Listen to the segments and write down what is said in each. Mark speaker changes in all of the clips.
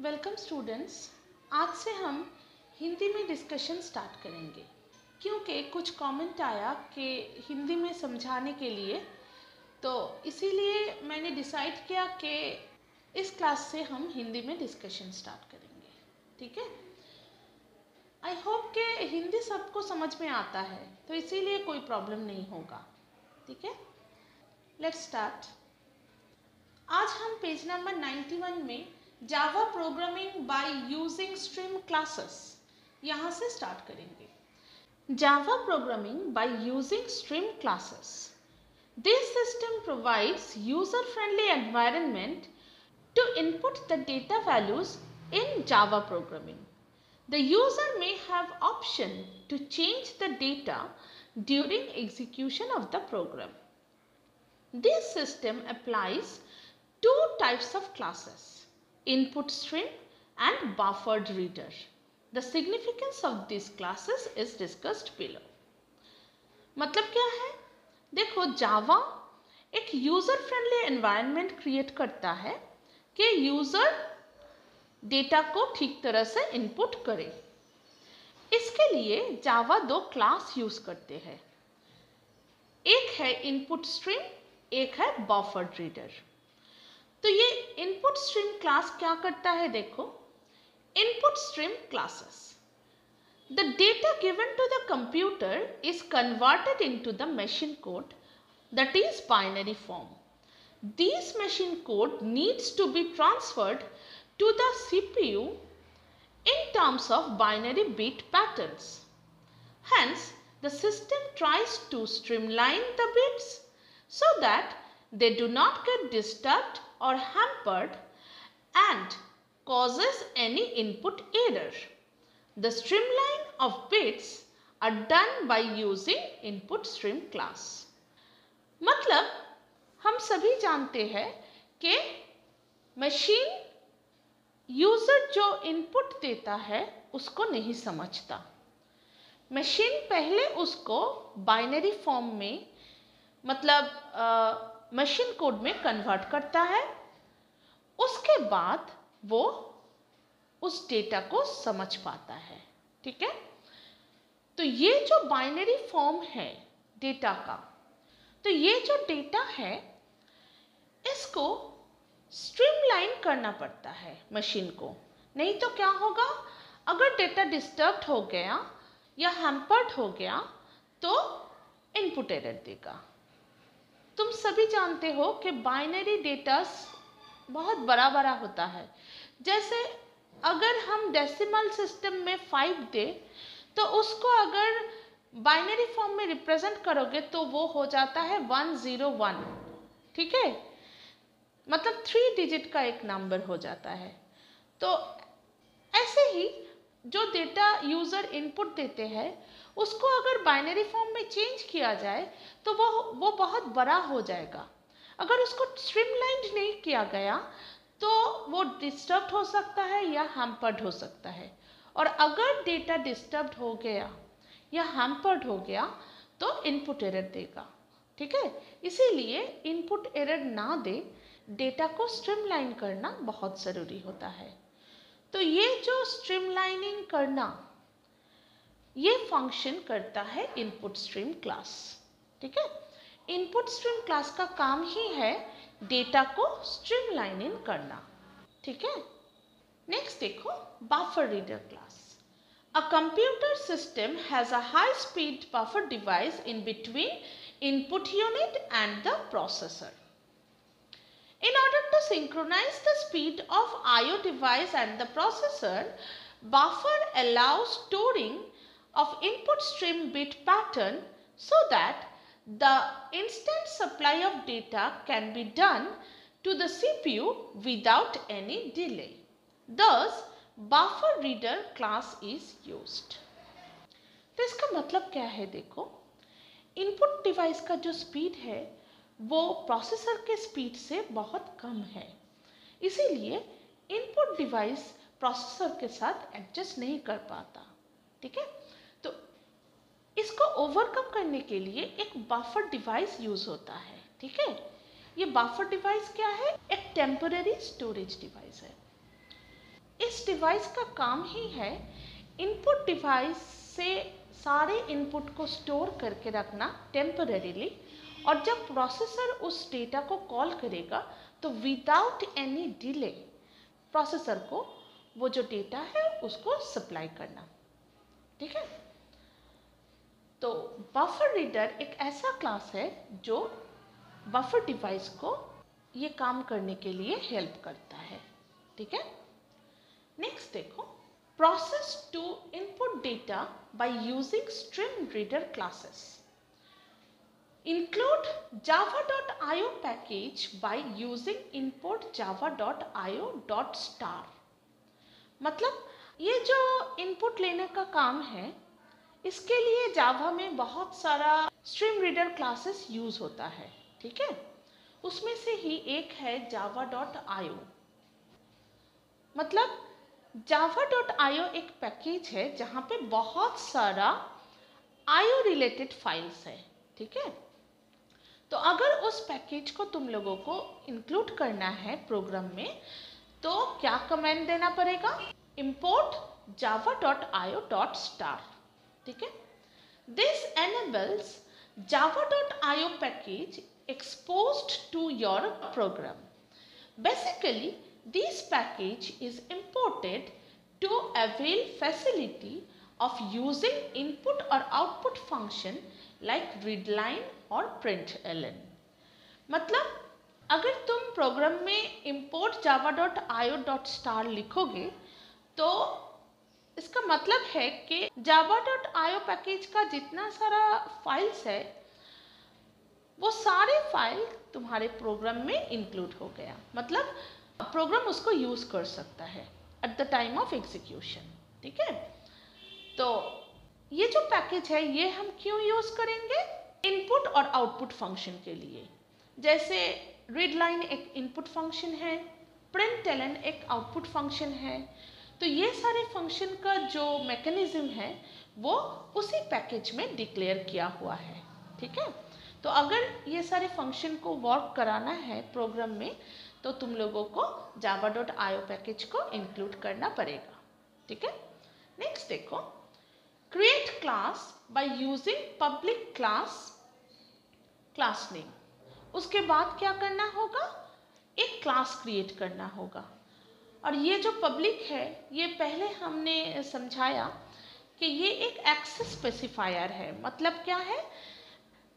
Speaker 1: Welcome students. आज से हम हिंदी में डिस्कशन स्टार्ट करेंगे क्योंकि कुछ कमेंट आया कि हिंदी में समझाने के लिए, तो इसीलिए मैंने डिसाइड किया कि इस क्लास से हम हिंदी में डिस्कशन स्टार्ट करेंगे। ठीक है, आई होप कि हिंदी सबको समझ में आता है, तो इसीलिए कोई प्रॉब्लम नहीं होगा। ठीक है, लेट्स स्टार्ट। आज हम पेज नंबर 91 में Java programming bye using stream classes यहाँ से स्टार्ट करेंगे। Java programming bye using stream classes. This system provides user-friendly environment to input the data values in Java programming. The user may have option to change the data during execution of the program. This system applies two types of classes, input stream and buffered reader. The significance of these classes is discussed below. मतलब क्या है? देखो, जावा एक user friendly environment create करता है कि user data को ठीक तरह से इनपुट करे। इसके लिए जावा दो क्लास यूज़ करते हैं, एक है इनपुट स्ट्रीम, एक है बफर्ड रीडर। तो ये इनपुट स्ट्रीम क्लास क्या करता है? देखो, input stream classes, the data given to the computer is converted into the machine code, that is binary form. This machine code needs to be transferred to the CPU in terms of binary bit patterns. Hence, the system tries to streamline the bits so that they do not get disturbed or hampered and causes any input error. The streamline of bits are done by using input stream class. मतलब हम सभी जानते हैं कि machine user जो input देता है उसको नहीं समझता। मशीन पहले उसको बाइनरी फॉर्म में, मतलब मशीन कोड में कन्वर्ट करता है, उसके बाद वो उस डेटा को समझ पाता है। ठीक है, तो ये जो बाइनरी फॉर्म है डेटा का, तो ये जो डेटा है इसको स्ट्रीमलाइन करना पड़ता है मशीन को, नहीं तो क्या होगा, अगर डेटा डिस्टर्ब हो गया या हैम्पर्ड हो गया तो इनपुट एरर देगा। तुम सभी जानते हो कि बाइनरी डेटा बहुत बड़ा बड़ा होता है। जैसे अगर हम डेसिमल सिस्टम में 5 दे तो उसको अगर बाइनरी फॉर्म में रिप्रेजेंट करोगे तो वो हो जाता है 101। ठीक है, मतलब 3 डिजिट का एक नंबर हो जाता है। तो ऐसे ही जो डेटा यूज़र इनपुट देते हैं उसको अगर बाइनरी फॉर्म में चेंज किया जाए तो वो बहुत बड़ा हो जाएगा। अगर उसको स्ट्रीमलाइंड नहीं किया गया तो वो डिस्टर्ब हो सकता है या हैम्पर्ड हो सकता है, और अगर डेटा डिस्टर्ब हो गया या हैम्पर्ड हो गया तो इनपुट एरर देगा। ठीक है, इसीलिए इनपुट एरर ना दे, डेटा को स्ट्रीमलाइन करना बहुत ज़रूरी होता है। तो ये जो स्ट्रीमलाइनिंग करना, ये फंक्शन करता है इनपुट स्ट्रीम क्लास। ठीक है, इनपुट स्ट्रीम क्लास का काम ही है डेटा को स्ट्रीमलाइनिंग करना। ठीक है, नेक्स्ट देखो, buffer reader class. A computer system has a high speed buffer device in between input unit and the processor. In order to synchronize the speed of I/O device and the processor, buffer allows storing of input stream bit pattern so that the instant supply of data can be done to the CPU without any delay. Thus, buffer reader class is used. तो इसका मतलब क्या है? देखो, input device का जो speed है वो प्रोसेसर के स्पीड से बहुत कम है, इसीलिए इनपुट डिवाइस प्रोसेसर के साथ एडजस्ट नहीं कर पाता। ठीक है, तो इसको ओवरकम करने के लिए एक बफर डिवाइस यूज़ होता है। ठीक है, ये बफर डिवाइस क्या है? एक टेम्पररी स्टोरेज डिवाइस है। इस डिवाइस का काम ही है इनपुट डिवाइस से सारे इनपुट को स्टोर करके रखना टेम्परेरीली, और जब प्रोसेसर उस डेटा को कॉल करेगा तो विदाउट एनी डिले प्रोसेसर को वो जो डेटा है उसको सप्लाई करना। ठीक है, तो बफर रीडर एक ऐसा क्लास है जो बफर डिवाइस को ये काम करने के लिए हेल्प करता है। ठीक है, नेक्स्ट देखो, process to input data by using stream reader classes include java.io package by using import java.io.star। मतलब ये जो इनपुट लेने का काम है, इसके लिए जावा में बहुत सारा स्ट्रीम रीडर क्लासेस यूज होता है। ठीक है, उसमें से ही एक है java.io। मतलब java.io एक पैकेज है जहाँ पे बहुत सारा IO रिलेटेड फाइल्स है। ठीक है, तो अगर उस पैकेज को तुम लोगों को इंक्लूड करना है प्रोग्राम में, तो क्या कमांड देना पड़ेगा? import java.io.star। ठीक है, this enables java.io package exposed to your program। Basically this package is imported to avail facility of using input or output function like readline और println। मतलब अगर तुम प्रोग्राम में import java.io.star लिखोगे तो इसका मतलब है कि java.io पैकेज का जितना सारा फाइल्स है वो सारे फाइल तुम्हारे प्रोग्राम में इंक्लूड हो गया। मतलब प्रोग्राम उसको यूज कर सकता है at the time of execution. ठीक है, तो ये जो पैकेज है ये हम क्यों यूज करेंगे? इनपुट और आउटपुट फंक्शन के लिए। जैसे रीडलाइन एक इनपुट फंक्शन है, प्रिंटलन एक आउटपुट फंक्शन है, तो ये सारे फंक्शन का जो मैकेनिज्म है वो उसी पैकेज में डिक्लेयर किया हुआ है। ठीक है, तो अगर ये सारे फंक्शन को वर्क कराना है प्रोग्राम में तो तुम लोगों को java.io पैकेज को इंक्लूड करना पड़ेगा। ठीक है, नेक्स्ट देखो, create class by using public class name. उसके बाद क्या करना होगा? एक क्लास क्रिएट करना होगा। और ये जो पब्लिक है ये पहले हमने समझाया कि ये एक एक्सेस स्पेसिफायर है। मतलब क्या है?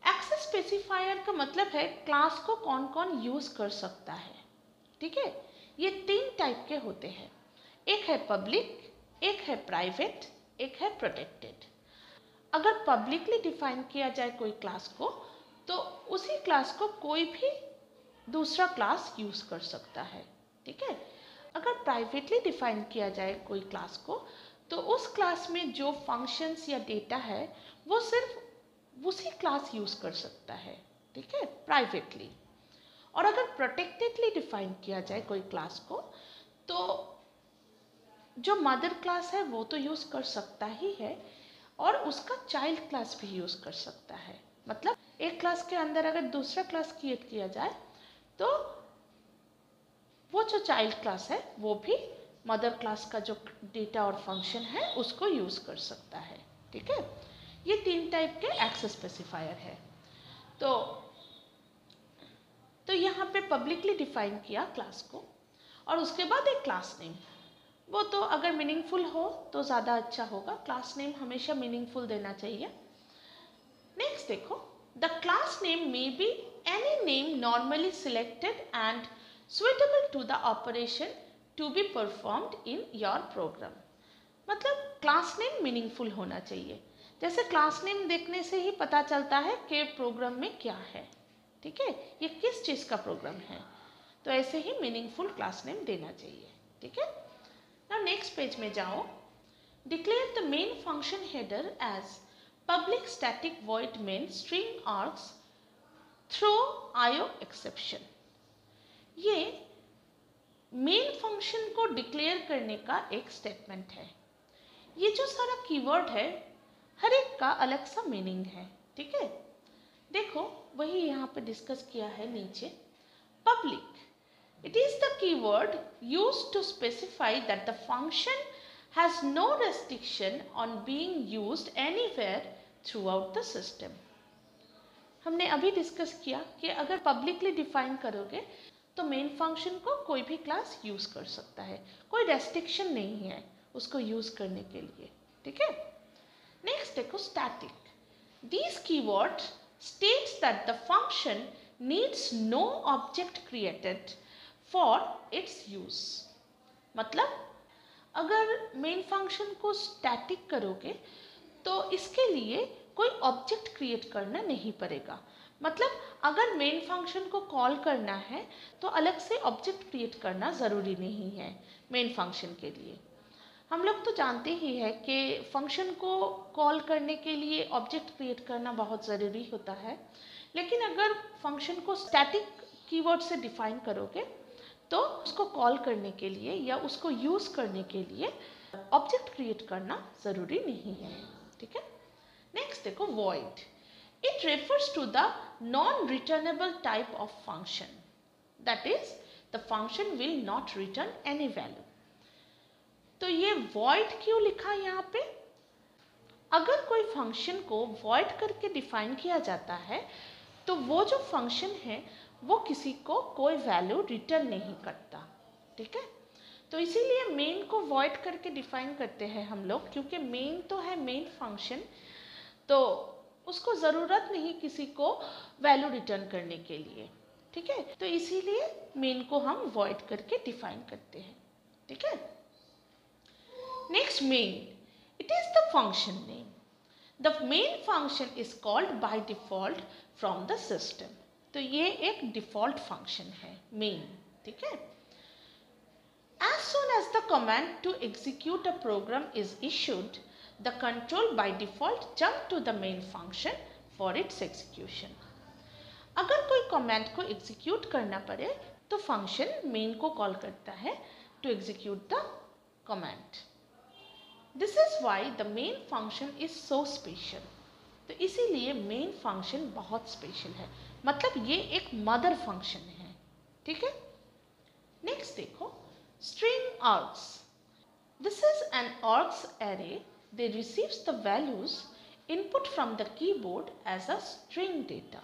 Speaker 1: एक्सेस स्पेसिफायर का मतलब है क्लास को कौन कौन यूज कर सकता है। ठीक है, ये 3 टाइप के होते हैं, एक है पब्लिक, एक है प्राइवेट, एक है प्रोटेक्टेड। अगर पब्लिकली डिफाइन किया जाए कोई क्लास को तो उसी क्लास को कोई भी दूसरा क्लास यूज कर सकता है। ठीक है, अगर प्राइवेटली डिफाइन किया जाए कोई क्लास को तो उस क्लास में जो फंक्शंस या डेटा है वो सिर्फ उसी क्लास यूज कर सकता है। ठीक है, प्राइवेटली। और अगर प्रोटेक्टेडली डिफाइन किया जाए कोई क्लास को तो जो मदर क्लास है वो तो यूज कर सकता ही है और उसका चाइल्ड क्लास भी यूज कर सकता है। मतलब एक क्लास के अंदर अगर दूसरा क्लास क्रिएट किया जाए तो वो जो चाइल्ड क्लास है वो भी मदर क्लास का जो डेटा और फंक्शन है उसको यूज कर सकता है। ठीक है, ये 3 टाइप के एक्सेस स्पेसिफायर है। तो यहाँ पे पब्लिकली डिफाइन किया क्लास को और उसके बाद एक क्लास नेम। वो तो अगर मीनिंगफुल हो तो ज़्यादा अच्छा होगा, क्लास नेम हमेशा मीनिंगफुल देना चाहिए। नेक्स्ट देखो, the class name may be any name normally selected and suitable to the operation to be performed in your program। मतलब क्लास नेम मीनिंगफुल होना चाहिए। जैसे क्लास नेम देखने से ही पता चलता है कि प्रोग्राम में क्या है। ठीक है, ये किस चीज़ का प्रोग्राम है, तो ऐसे ही मीनिंगफुल क्लास नेम देना चाहिए। ठीक है, नाउ नेक्स्ट पेज में जाओ। Declare the main function header as public static void main string args throw IO exception. ये मेन फंक्शन को डिक्लेयर करने का एक स्टेटमेंट है। ये जो सारा कीवर्ड है हर एक का अलग सा मीनिंग है। ठीक है, देखो वही यहाँ पे डिस्कस किया है नीचे। Public It is the keyword used to specify that the function has no restriction on being used anywhere throughout the system. हमने अभी डिस्कस किया कि अगर पब्लिकली डिफाइन करोगे तो मेन फंक्शन को कोई भी क्लास यूज कर सकता है, कोई रेस्ट्रिक्शन नहीं है उसको यूज करने के लिए, ठीक है। नेक्स्ट देखो static. These keywords states that the function needs no object created for its use। मतलब अगर मेन फंक्शन को स्टैटिक करोगे तो इसके लिए कोई ऑब्जेक्ट क्रिएट करना नहीं पड़ेगा। मतलब अगर मेन फंक्शन को कॉल करना है तो अलग से ऑब्जेक्ट क्रिएट करना ज़रूरी नहीं है मेन फंक्शन के लिए। हम लोग तो जानते ही है कि फंक्शन को कॉल करने के लिए ऑब्जेक्ट क्रिएट करना बहुत ज़रूरी होता है, लेकिन अगर फंक्शन को स्टैटिक कीवर्ड से डिफाइन करोगे तो उसको कॉल करने के लिए या उसको यूज़ करने के लिए ऑब्जेक्ट क्रिएट करना ज़रूरी नहीं है, ठीक है। नेक्स्ट देखो void। It refers to the non-returnable type of function, that is the function will not return any value। तो ये void क्यों लिखा यहाँ पे? अगर कोई फंक्शन को void करके डिफाइन किया जाता है तो वो जो फंक्शन है वो किसी को कोई वैल्यू रिटर्न नहीं करता, ठीक है। तो इसीलिए मेन को void करके डिफाइन करते हैं हम लोग, क्योंकि मेन तो है मेन फंक्शन, तो उसको ज़रूरत नहीं किसी को वैल्यू रिटर्न करने के लिए, ठीक है। तो इसीलिए मेन को हम void करके डिफाइन करते हैं, ठीक है। Next main. It is the function name. The main function is called by default from the system. तो ये एक डिफ़ॉल्ट फंक्शन है मेन, ठीक है। As soon as the command to execute a program is issued, the control by default jump to the main function for its execution। अगर कोई command को execute करना पड़े तो फंक्शन मेन को कॉल करता है to execute the command। This is why the main function is so special। तो इसीलिए मेन फंक्शन बहुत स्पेशल है, मतलब ये एक मदर फंक्शन है, ठीक है। नेक्स्ट देखो string args। This is an args array that receives the values input from the keyboard as a string data।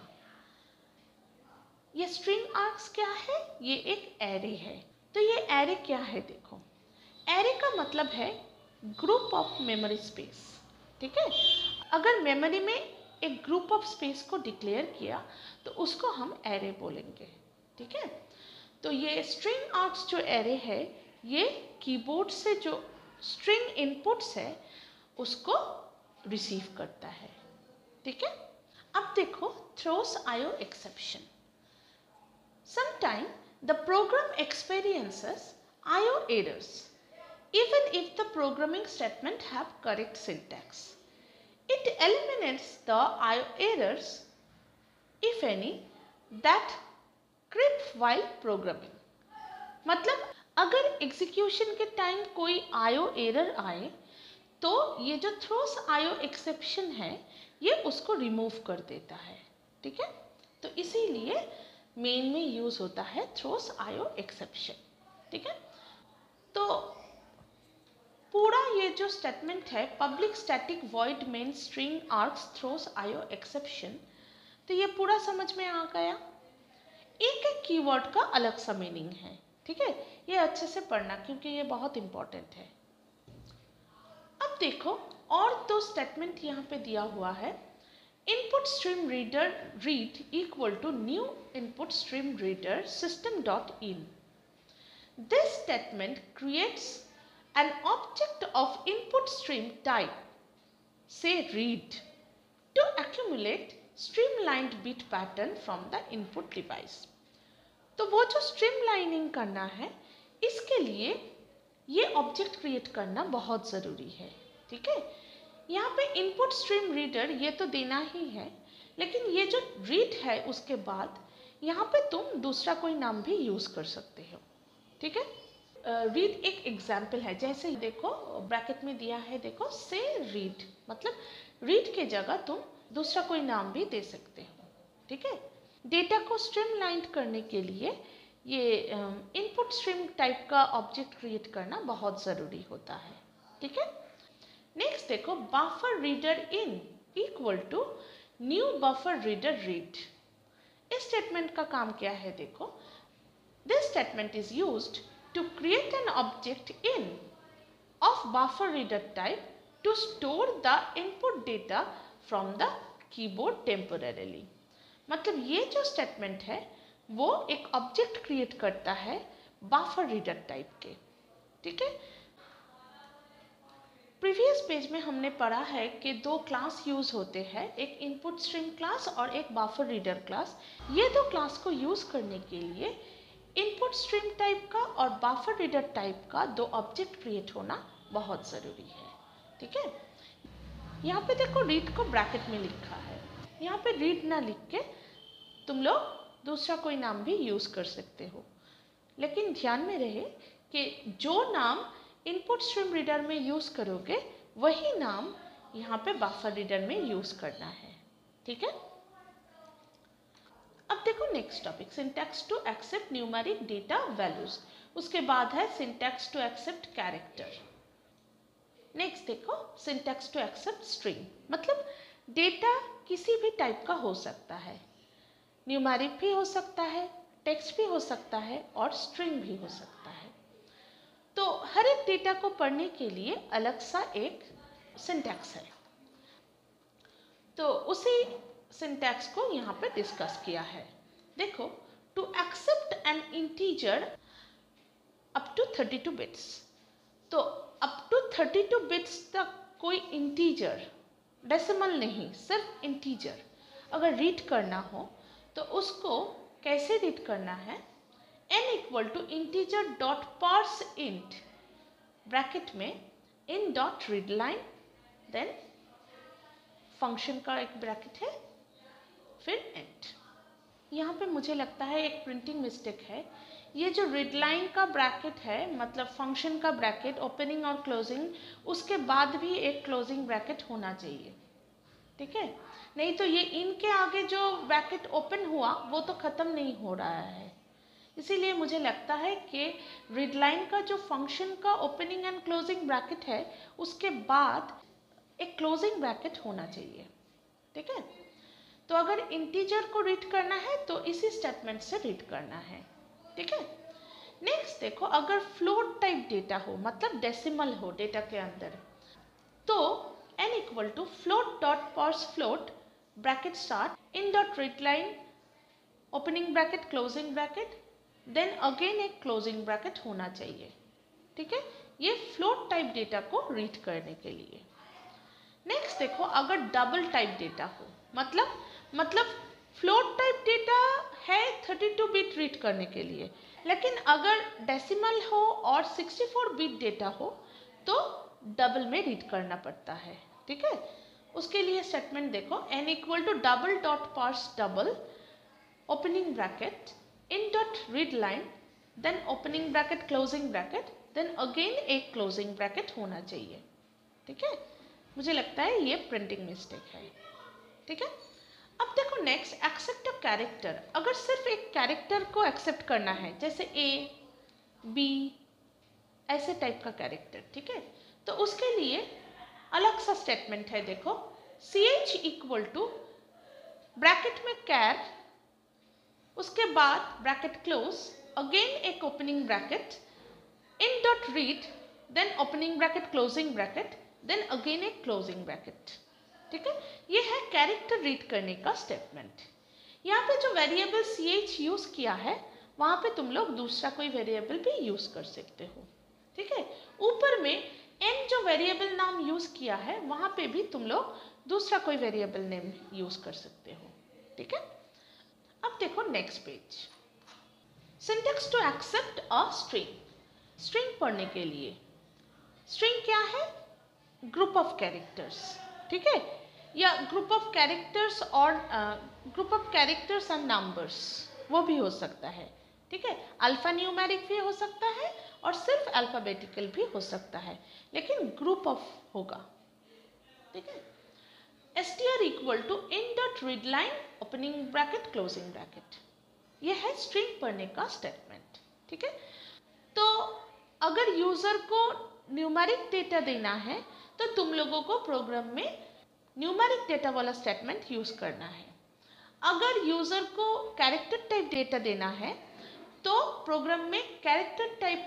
Speaker 1: ये string args क्या है? ये एक array है। तो ये array क्या है देखो, array का मतलब है ग्रुप ऑफ मेमोरी स्पेस, ठीक है। अगर मेमोरी में एक ग्रुप ऑफ स्पेस को डिक्लेयर किया तो उसको हम array बोलेंगे, ठीक है। तो ये स्ट्रिंग आर्ग्स जो एरे है ये कीबोर्ड से जो स्ट्रिंग इनपुट्स है उसको रिसीव करता है, ठीक है। अब देखो throws IO exception. Sometime the program experiences IO errors even if the programming statement have correct syntax। It eliminates the IO errors, if any, that creep while programming। मतलब अगर एग्जीक्यूशन के टाइम कोई आईओ एरर आए तो ये जो throws IO exception है ये उसको रिमूव कर देता है, ठीक है। तो इसीलिए मेन में यूज होता है थ्रोस आईओ एक्सेप्शन, ठीक है। तो पूरा ये जो स्टेटमेंट है public static void main string args throws IO exception, तो ये पूरा समझ में आ गया। एक एक कीवर्ड का अलग सा मीनिंग है, ठीक है। ये अच्छे से पढ़ना क्योंकि ये बहुत इंपॉर्टेंट है। अब देखो और दो स्टेटमेंट यहाँ पे दिया हुआ है। Input stream reader read equal to new input stream reader system dot in. This statement creates an object of input stream type, say read, to accumulate streamlined bit pattern from the input device। तो वो जो streamlining करना है इसके लिए ये object create करना बहुत ज़रूरी है, ठीक है। यहाँ पे इनपुट स्ट्रीम रीडर ये तो देना ही है, लेकिन ये जो रीड है उसके बाद यहाँ पे तुम दूसरा कोई नाम भी यूज़ कर सकते हो, ठीक है। रीड एक एग्जाम्पल है, जैसे देखो ब्रैकेट में दिया है, देखो से रीड, मतलब रीड के जगह तुम दूसरा कोई नाम भी दे सकते हो, ठीक है। डेटा को स्ट्रीमलाइन करने के लिए ये इनपुट स्ट्रीम टाइप का ऑब्जेक्ट क्रिएट करना बहुत ज़रूरी होता है। ठीक है, नेक्स्ट देखो, buffer reader in equal to new buffer reader read. इस स्टेटमेंट का काम क्या है देखो, this statement is used to create an object in of buffer reader type to store the input data from the keyboard temporarily. मतलब ये जो statement है वो एक ऑब्जेक्ट क्रिएट करता है बफर रीडर टाइप के। ठीक है, प्रीवियस पेज में हमने पढ़ा है कि दो क्लास यूज़ होते हैं, एक इनपुट स्ट्रीम क्लास और एक बफर रीडर क्लास। ये दो क्लास को यूज़ करने के लिए इनपुट स्ट्रीम टाइप का और बफर रीडर टाइप का दो ऑब्जेक्ट क्रिएट होना बहुत ज़रूरी है। ठीक है, यहाँ पे देखो रीड को ब्रैकेट में लिखा है, यहाँ पे रीड ना लिख के तुम लोग दूसरा कोई नाम भी यूज़ कर सकते हो, लेकिन ध्यान में रहे कि जो नाम इनपुट स्ट्रीम रीडर में यूज़ करोगे वही नाम यहाँ पे बफर रीडर में यूज़ करना है। ठीक है, अब देखो next topic, syntax to accept numeric data values. उसके बाद है syntax to accept character. Next देखो, सिंटैक्स टू एक्सेप्ट स्ट्रिंग, मतलब डेटा किसी भी टाइप का हो सकता है, न्यूमेरिक भी हो सकता है, टेक्स्ट भी हो सकता है और स्ट्रिंग भी हो सकता है। तो हर एक डेटा को पढ़ने के लिए अलग सा एक सिंटैक्स है, तो उसी सिंटैक्स को यहाँ पे डिस्कस किया है। देखो, to accept an integer up to 32 bits, तो अप टू 32 बिट्स तक कोई इंटीजर, डेसिमल नहीं, सिर्फ इंटीजर अगर रीड करना हो तो उसको कैसे रीड करना है, n equal to integer dot parse int, bracket में in dot read line, then function का एक ब्रैकेट है, फिर एंड। यहाँ पे मुझे लगता है एक प्रिंटिंग मिस्टेक है, ये जो रीड लाइन का ब्रैकेट है मतलब फंक्शन का ब्रैकेट ओपनिंग और क्लोजिंग, उसके बाद भी एक क्लोजिंग ब्रैकेट होना चाहिए। ठीक है, नहीं तो ये इनके आगे जो ब्रैकेट ओपन हुआ वो तो ख़त्म नहीं हो रहा है, इसीलिए मुझे लगता है कि रीड लाइन का जो फंक्शन का ओपनिंग एंड क्लोजिंग ब्रैकेट है उसके बाद एक क्लोजिंग ब्रैकेट होना चाहिए। ठीक है, तो अगर इंटीजर को रीड करना है तो इसी स्टेटमेंट से रीड करना है। ठीक है, नेक्स्ट देखो, अगर फ्लोट टाइप डेटा हो मतलब डेसिमल हो डेटा के अंदर, तो n equal to float dot parse float bracket start in dot read line opening bracket closing bracket, then again एक क्लोजिंग ब्रैकेट होना चाहिए। ठीक है, ये फ्लोट टाइप डेटा को रीड करने के लिए। नेक्स्ट देखो, अगर डबल टाइप डेटा हो मतलब फ्लोट टाइप डेटा है 32 बिट रीड करने के लिए, लेकिन अगर डेसिमल हो और 64 बिट डेटा हो तो डबल में रीड करना पड़ता है। ठीक है, उसके लिए स्टेटमेंट देखो, n equal to double dot parse double opening bracket in dot read line, then opening bracket closing bracket, then again एक closing bracket होना चाहिए। ठीक है, मुझे लगता है ये प्रिंटिंग मिस्टेक है। ठीक है, अब देखो नेक्स्ट, एक्सेप्ट अ कैरेक्टर। अगर सिर्फ एक कैरेक्टर को एक्सेप्ट करना है जैसे A, B ऐसे टाइप का कैरेक्टर, ठीक है, तो उसके लिए अलग सा स्टेटमेंट है। देखो, ch इक्वल टू ब्रैकेट में कैर, उसके बाद ब्रैकेट क्लोज, अगेन एक opening bracket, in dot read, then opening bracket closing bracket, then again एक क्लोजिंग ब्रैकेट। ठीक है, ये है कैरेक्टर रीड करने का स्टेटमेंट। यहाँ पे जो वेरिएबल ch यूज़ किया है वहाँ पे तुम लोग दूसरा कोई वेरिएबल भी यूज़ कर सकते हो। ठीक है, ऊपर में n जो वेरिएबल नाम यूज़ किया है वहाँ पे भी तुम लोग दूसरा कोई वेरिएबल नेम यूज़ कर सकते हो। ठीक है, अब देखो next page, syntax to accept a string. String पढ़ने के लिए, स्ट्रिंग क्या है, ग्रुप ऑफ कैरेक्टर्स। ठीक है, या ग्रुप ऑफ कैरेक्टर्स और group of characters and numbers, वो भी हो सकता है। ठीक है, अल्फा न्यूमेरिक भी हो सकता है और सिर्फ अल्फ़ाबेटिकल भी हो सकता है, लेकिन ग्रुप ऑफ होगा। ठीक है, str equal to in dot read line opening bracket closing bracket. ये है स्ट्रिंग पढ़ने का स्टेटमेंट, ठीक है। तो अगर यूजर को न्यूमेरिक डेटा देना है तो तुम लोगों को प्रोग्राम में न्यूमेरिक डेटा वाला स्टेटमेंट यूज करना है। अगर यूजर को कैरेक्टर टाइप डेटा देना है तो प्रोग्राम में character type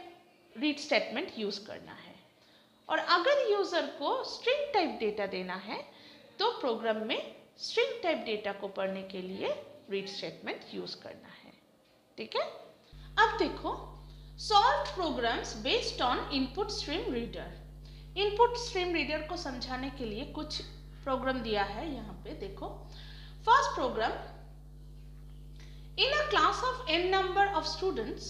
Speaker 1: read statement use करना है। और अगर यूजर को स्ट्रिंग टाइप डेटा देना है तो प्रोग्राम में स्ट्रिंग टाइप डेटा को पढ़ने के लिए रीड स्टेटमेंट यूज करना है, ठीक है। अब देखो solve programs based on input stream reader. Input stream reader को समझाने के लिए कुछ प्रोग्राम दिया है यहाँ पे देखो। First program, in a class of n number of students,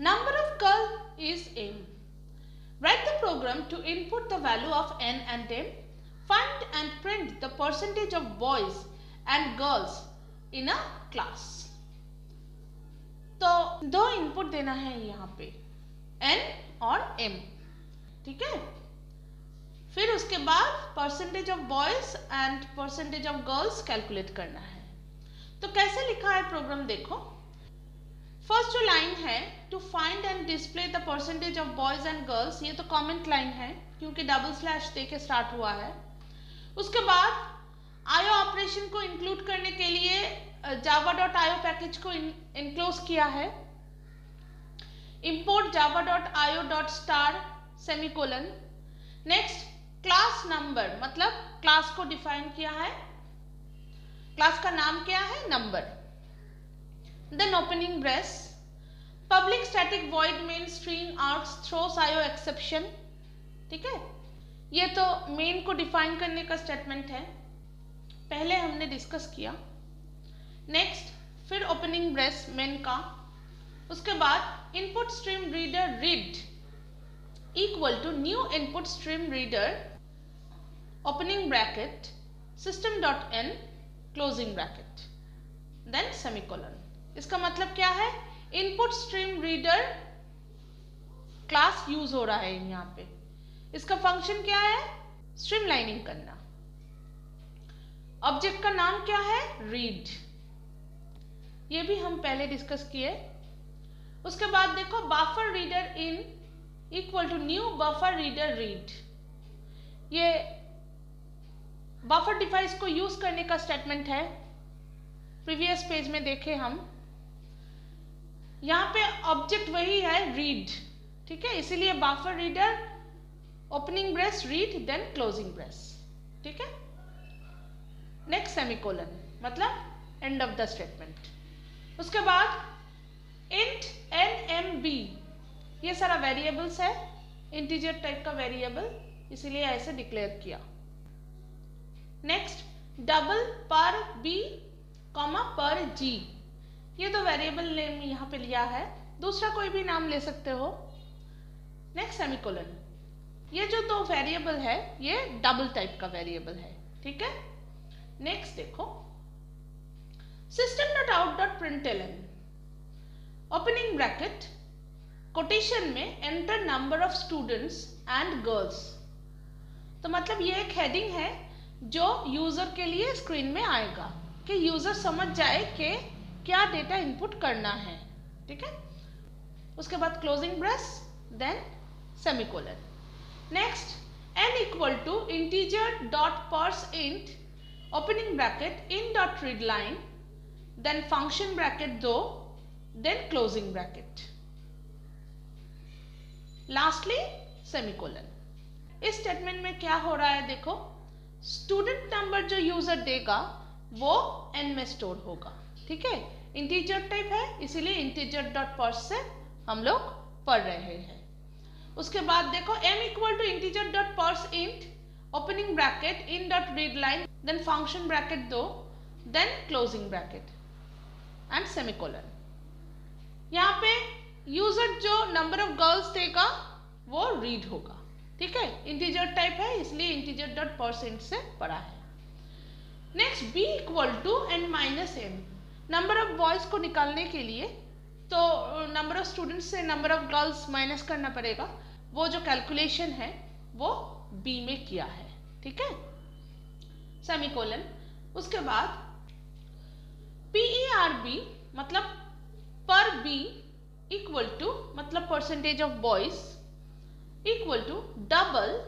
Speaker 1: number of girls is m. Write the program to input the value of n and m. Find and print the percentage of boys and girls in a class. तो दो input देना है यहाँ पे n और m, ठीक है। फिर उसके बाद percentage of boys and percentage of girls calculate करना है। तो कैसे लिखा है प्रोग्राम देखो। फर्स्ट जो लाइन है to find and display the percentage of boys and girls, ये तो कमेंट लाइन है क्योंकि डबल स्लैश दे के स्टार्ट हुआ है। उसके बाद आईओ ऑपरेशन को इंक्लूड करने के लिए java.io पैकेज को इनक्लोज किया है। Import java.io.star semicolon. Next class number, मतलब क्लास को डिफाइन किया है, क्लास का नाम क्या है, number. Then opening brace, public static void main string args throws IO exception, ठीक है। ये तो मेन को डिफाइन करने का स्टेटमेंट है, पहले हमने डिस्कस किया। नेक्स्ट फिर ओपनिंग ब्रेस मेन का, उसके बाद input stream reader read equal to new input stream reader opening bracket system.n closing bracket then semicolon. इसका मतलब क्या है, input stream reader class use हो रहा है यहाँ पे। इसका फंक्शन क्या है, स्ट्रीमलाइनिंग करना। ऑब्जेक्ट का नाम क्या है, रीड, ये भी हम पहले डिस्कस किए। उसके बाद देखो buffer reader in equal to new buffer reader read, ये बफर डिवाइस को यूज करने का स्टेटमेंट है, प्रीवियस पेज में देखे हम। यहाँ पे ऑब्जेक्ट वही है रीड, ठीक है, इसीलिए buffer reader opening brace read then closing brace, ठीक है। नेक्स्ट सेमीकोलन मतलब एंड ऑफ द स्टेटमेंट। उसके बाद इंट nmb, ये सारा वेरिएबल्स है, इंटीजर टाइप का वेरिएबल, इसीलिए ऐसे डिक्लेयर किया। नेक्स्ट डबल पर b कॉमा पर g, ये तो वेरिएबल नेम यहाँ पे लिया है, दूसरा कोई भी नाम ले सकते हो। नेक्स्ट सेमीकोलन, ये जो दो वेरिएबल है ये डबल टाइप का वेरिएबल है, ठीक है। नेक्स्ट देखो system.out.println ओपनिंग ब्रैकेट कोटेशन में enter number of students and girls, तो मतलब ये एक हेडिंग है जो यूजर के लिए स्क्रीन में आएगा कि यूजर समझ जाए कि क्या डेटा इनपुट करना है, ठीक है। उसके बाद closing brace then semicolon. Next n equal to integer dot parse int opening bracket in dot read line then function bracket दो then closing bracket, lastly semicolon. इस स्टेटमेंट में क्या हो रहा है देखो, स्टूडेंट नंबर जो यूजर देगा वो n में स्टोर होगा, ठीक है। इंटीजर टाइप है इसीलिए इंटीजर डॉट पर्स से हम लोग पढ़ रहे हैं। उसके बाद देखो m equal to integer dot parse int opening bracket in dot read line then function bracket दो then closing bracket and semicolon. यहाँ पे यूजर जो नंबर ऑफ गर्ल्स देगा वो रीड होगा, ठीक है। इंटीजर टाइप है इसलिए इंटीजर डॉट परसेंट से पढ़ा है। Next b equal to n minus m, number of boys को निकालने के लिए तो नंबर ऑफ स्टूडेंट्स से नंबर ऑफ गर्ल्स माइनस करना पड़ेगा, वो जो कैलकुलेशन है वो b में किया है, ठीक है, सेमीकोलन। उसके बाद PERB मतलब पर बी इक्वल टू, मतलब percentage of boys equal to double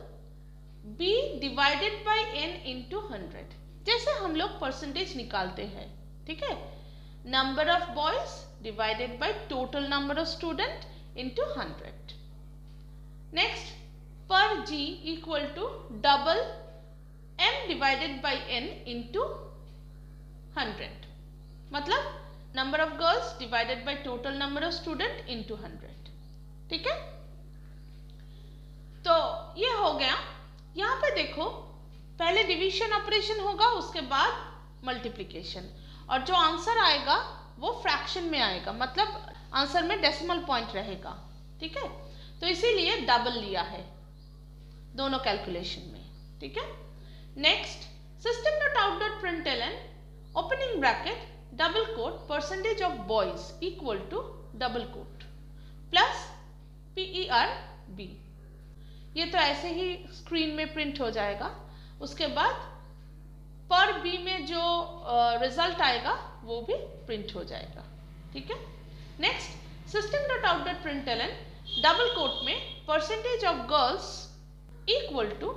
Speaker 1: B divided by N into 100। जैसे हम लोग परसेंटेज निकालते हैं, ठीक है, number of boys divided by total number of student into 100। Next, per G equal to double m divided by n into 100, मतलब number of girls divided by total number of student into 100। ठीक है, तो ये हो गया। यहाँ पे देखो, पहले डिवीजन ऑपरेशन होगा, उसके बाद मल्टीप्लिकेशन, और जो आंसर आएगा वो फ्रैक्शन में आएगा, मतलब आंसर में डेसिमल पॉइंट रहेगा। ठीक है, तो इसीलिए डबल लिया है दोनों कैलकुलेशन में। ठीक है, next, system dot out dot println opening bracket double quote percentage of boys equal to double quote plus PERB। ये तो ऐसे ही स्क्रीन में प्रिंट हो जाएगा। उसके बाद पर बी में जो रिजल्ट आएगा वो भी प्रिंट हो जाएगा। ठीक है, next, system dot out dot println double quote में percentage of girls equal to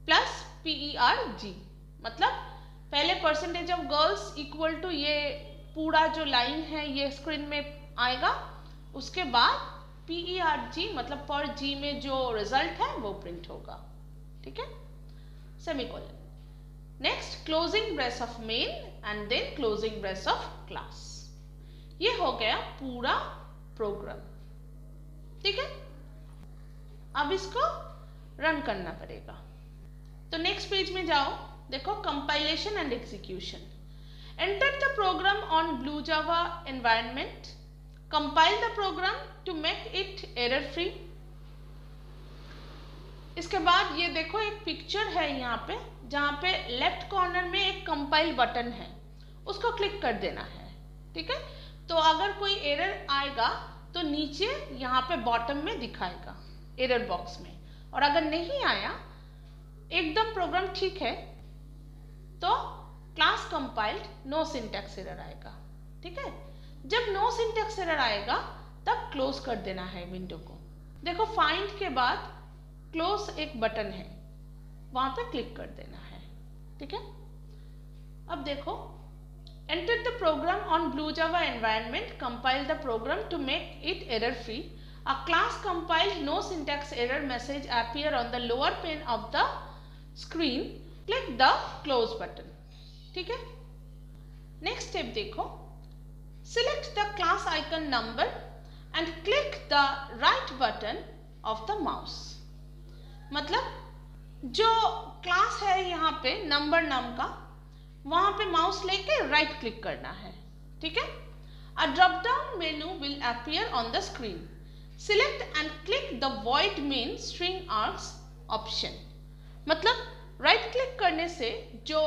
Speaker 1: plus PERG, मतलब पहले percentage of girls equal to ये पूरा जो लाइन है ये स्क्रीन में आएगा, उसके बाद PERG मतलब पर जी में जो रिजल्ट है वो प्रिंट होगा। ठीक है, semicolon. Next, closing brace of main and then closing brace of class. ये हो गया पूरा प्रोग्राम। ठीक है, अब इसको रन करना पड़ेगा। तो नेक्स्ट पेज में जाओ, देखो compilation and execution. Enter the program on blue Java environment, compile the program to make it error free. इसके बाद ये देखो एक पिक्चर है यहाँ पे, जहाँ पे लेफ्ट कॉर्नर में एक कंपाइल बटन है, उसको क्लिक कर देना है। ठीक है, तो अगर कोई एरर आएगा तो नीचे यहाँ पे बॉटम में दिखाएगा एरर बॉक्स में, और अगर नहीं आया, एकदम प्रोग्राम ठीक है, तो class compiled no syntax error आएगा। ठीक है, जब नो सिंटैक्स एरर आएगा तब क्लोज कर देना है विंडो को। देखो फाइंड के बाद क्लोज एक बटन है, वहां पे क्लिक कर देना है। ठीक है, अब देखो, enter the program on blue Java environment, compile the program to make it error free. A class compiled no syntax error message appear on the lower pane of the screen. Click the close button. ठीक है, next step देखो, select the class icon number and click the right button of the mouse। मतलब जो class है यहाँ पे number नाम का, वहां पे माउस लेके राइट क्लिक करना है। ठीक है, a drop down menu will appear on the screen. Select and click the void main string args option। मतलब राइट क्लिक करने से जो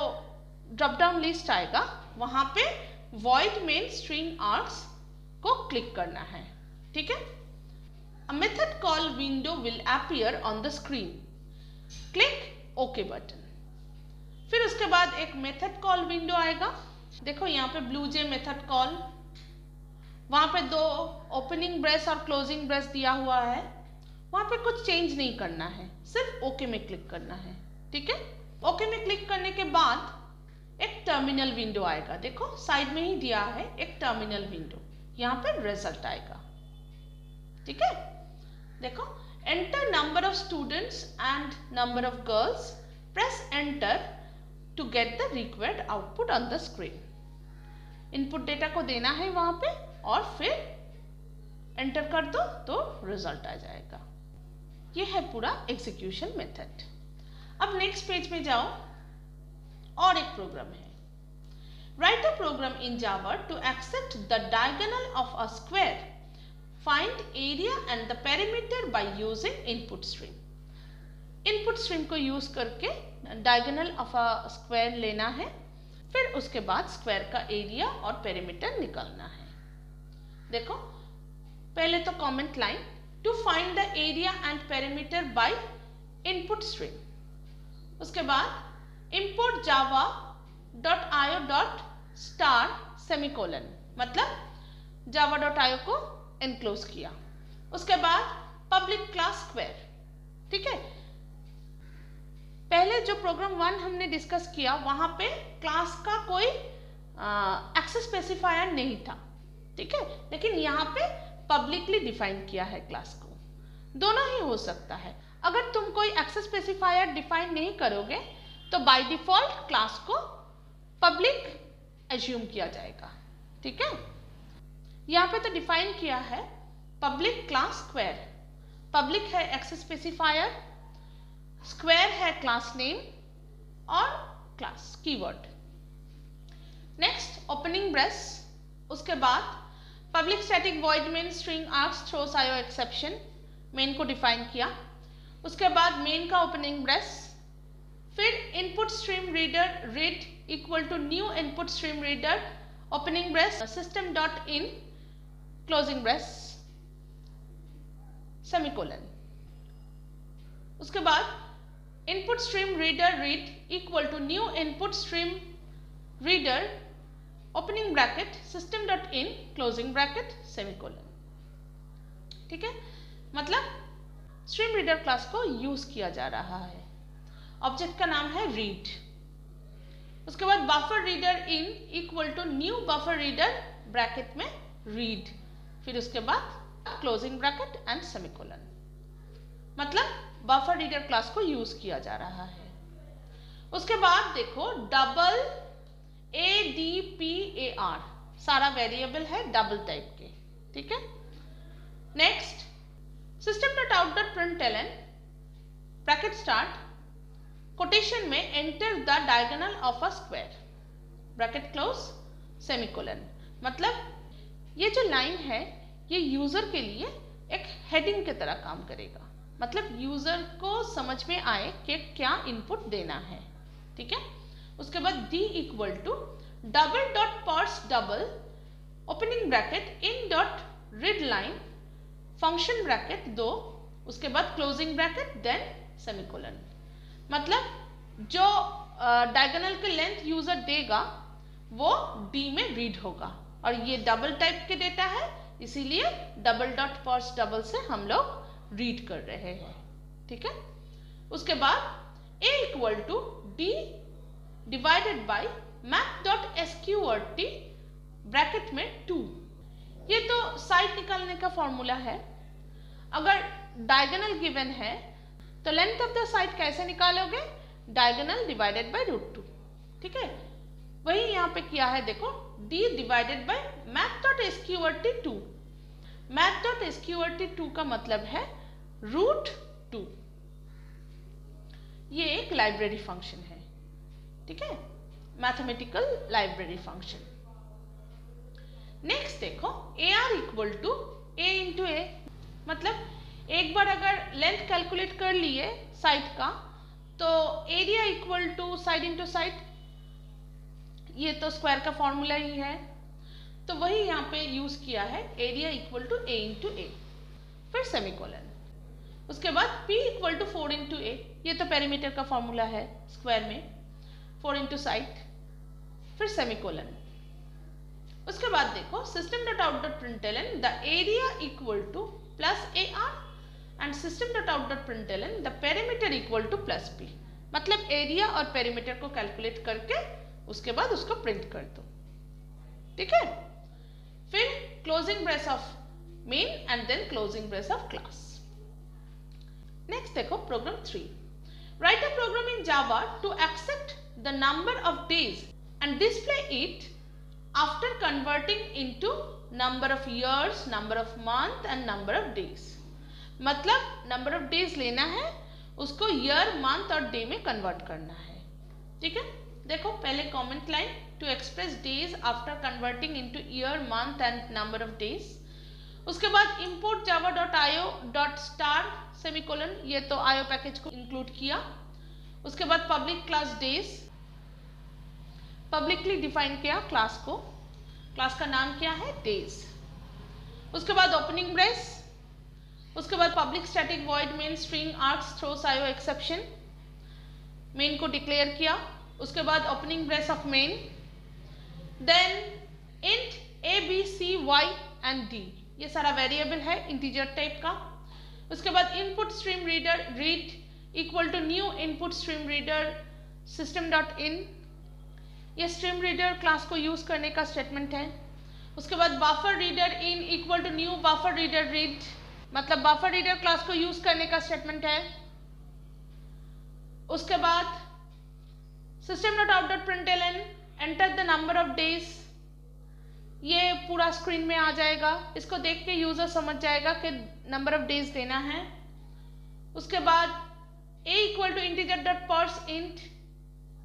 Speaker 1: ड्रॉप डाउन लिस्ट आएगा वहां पे void main string args को क्लिक करना है। ठीक है, a method call window will appear on the screen. Click OK button। फिर उसके बाद एक मेथड कॉल विंडो आएगा। देखो यहाँ पे ब्लू जे मेथड कॉल, वहां पे दो ओपनिंग ब्रेस और क्लोजिंग ब्रेस दिया हुआ है, वहां पे कुछ चेंज नहीं करना है, सिर्फ ओके में क्लिक करना है। ठीक है, ओके में क्लिक करने के बाद एक टर्मिनल विंडो आएगा। देखो साइड में ही दिया है एक टर्मिनल विंडो, यहाँ पे रिजल्ट आएगा। ठीक है, देखो, enter number of students and number of girls, press enter to get the required output on the screen. Input data को देना है वहां पे और फिर एंटर कर दो तो रिजल्ट आ जाएगा। ये है पूरा एग्जीक्यूशन मेथड। अब नेक्स्ट पेज में जाओ, और एक प्रोग्राम है। Write a program in Java to accept the diagonal of a square, find area and the perimeter by using input stream. Input stream को यूज करके डायगोनल ऑफ अ स्क्वायर लेना है, फिर उसके बाद स्क्वायर का एरिया और पेरीमीटर निकालना है। देखो, पहले तो comment line, to find the area and perimeter by input stream. उसके बाद इंपोर्ट java.io.star सेमीकोलन, मतलब java.io को एनक्लोज किया। उसके बाद पब्लिक क्लास स्क्वायर, ठीक है। पहले जो प्रोग्राम 1 हमने डिस्कस किया वहां पे क्लास का कोई एक्सेस स्पेसिफायर नहीं था, ठीक है, लेकिन यहाँ पे पब्लिकली डिफाइन किया है क्लास को। दोनों ही हो सकता है। अगर तुम कोई एक्सेस स्पेसिफायर डिफाइन नहीं करोगे तो बाय डिफॉल्ट क्लास को पब्लिक एज्यूम किया जाएगा, ठीक है। यहाँ पे तो डिफाइन किया है पब्लिक क्लास स्क्वायर। पब्लिक है एक्सेस स्पेसिफायर, स्क्वायर है क्लास नेम और class keyword. Next opening brace, उसके बाद public static void main string args throws IO exception, main को डिफाइन किया। उसके बाद मेन का ओपनिंग ब्रेस, फिर input stream reader read equal to new input stream reader opening brace system dot in closing brace semicolon. उसके बाद input stream reader read equal to new input stream reader opening bracket system dot in closing bracket semicolon, ठीक है। मतलब stream reader class को use किया जा रहा है। ऑब्जेक्ट का नाम है रीड। उसके बाद buffer reader in equal to new buffer reader bracket में रीड, फिर उसके बाद क्लोजिंग ब्रैकेट एंड सेमीकोलन। मतलब बफर रीडर क्लास को यूज किया जा रहा है। उसके बाद देखो डबल ADPAR सारा वेरिएबल है डबल टाइप के, ठीक है। Next system dot out dot println bracket start quotation में enter the diagonal of a square bracket close semicolon. मतलब ये जो लाइन है ये यूजर के लिए एक हेडिंग की तरह काम करेगा। मतलब यूजर को समझ में आए कि क्या इनपुट देना है, ठीक है। उसके बाद D equal to double dot parse double opening bracket in dot read line function bracket 2, उसके बाद क्लोजिंग ब्रैकेट देन सेमीकोलन। मतलब जो डायगोनल के लेंथ यूजर देगा वो D में रीड होगा और ये डबल टाइप के डेटा है, इसीलिए डबल डॉट पार्स डबल से हम लोग रीड कर रहे हैं, ठीक है। उसके बाद A equal to D divided by math dot SQRT bracket में 2। ये तो साइड निकालने का फॉर्मूला है। अगर डायगोनल गिवन है तो लेंथ ऑफ द साइड कैसे निकालोगे? डायगोनल डिवाइडेड बाय √2, ठीक है। वही यहाँ पे किया है, देखो D divided by math dot SQRT 2। Math dot SQRT 2 का मतलब है √2। ये एक लाइब्रेरी फंक्शन है, ठीक है, मैथमेटिकल लाइब्रेरी फंक्शन। नेक्स्ट देखो AR equal to A into A। मतलब एक बार अगर लेंथ कैलकुलेट कर लिए साइड का तो area equal to side into side, ये तो स्क्वायर का फॉर्मूला ही है, तो वही यहाँ पे यूज किया है area equal to A into A, फिर सेमीकोलन। उसके बाद P equal to 4 into A, ये तो पेरीमीटर का फॉर्मूला है स्क्वायर में, 4 इंटू साइड, फिर सेमीकोलन। उसके बाद देखो system dot out dot println the area equal to plus AR and system dot out dot println the perimeter equal to plus P। मतलब एरिया और पेरीमीटर को कैलकुलेट करके उसके बाद उसको प्रिंट कर दो, ठीक है। फिर closing brace of main and then closing brace of class. Next देखो program 3। Write a program in Java to accept the number of days and display it after converting into number of years, number of month and number of days। मतलब number of days लेना है, उसको year, month और day में convert करना है, ठीक है। देखो पहले comment line to express days after converting into year, month and number of days। उसके बाद import java.io.star semicolon, ये तो IO पैकेज को include किया। उसके बाद public class days, publicly define किया क्लास को, क्लास का नाम क्या है डेज। उसके बाद ओपनिंग ब्रेस, उसके बाद public static void main string args throws IO exception, main को डिक्लेयर किया। उसके बाद opening brace of main, then int ABCY and D, ये सारा वेरिएबल है इंटीजर टाइप का। उसके बाद input stream reader read equal to new input stream reader system dot in, ये स्ट्रीम रीडर क्लास को यूज करने का स्टेटमेंट है। उसके बाद buffer reader in equal to new buffer reader read, मतलब बफर रीडर क्लास को यूज करने का स्टेटमेंट है। उसके बाद system dot out dot println enter the number of days, ये पूरा स्क्रीन में आ जाएगा, इसको देख के यूजर समझ जाएगा कि नंबर ऑफ डेज देना है। उसके बाद a equal to integer dot parse int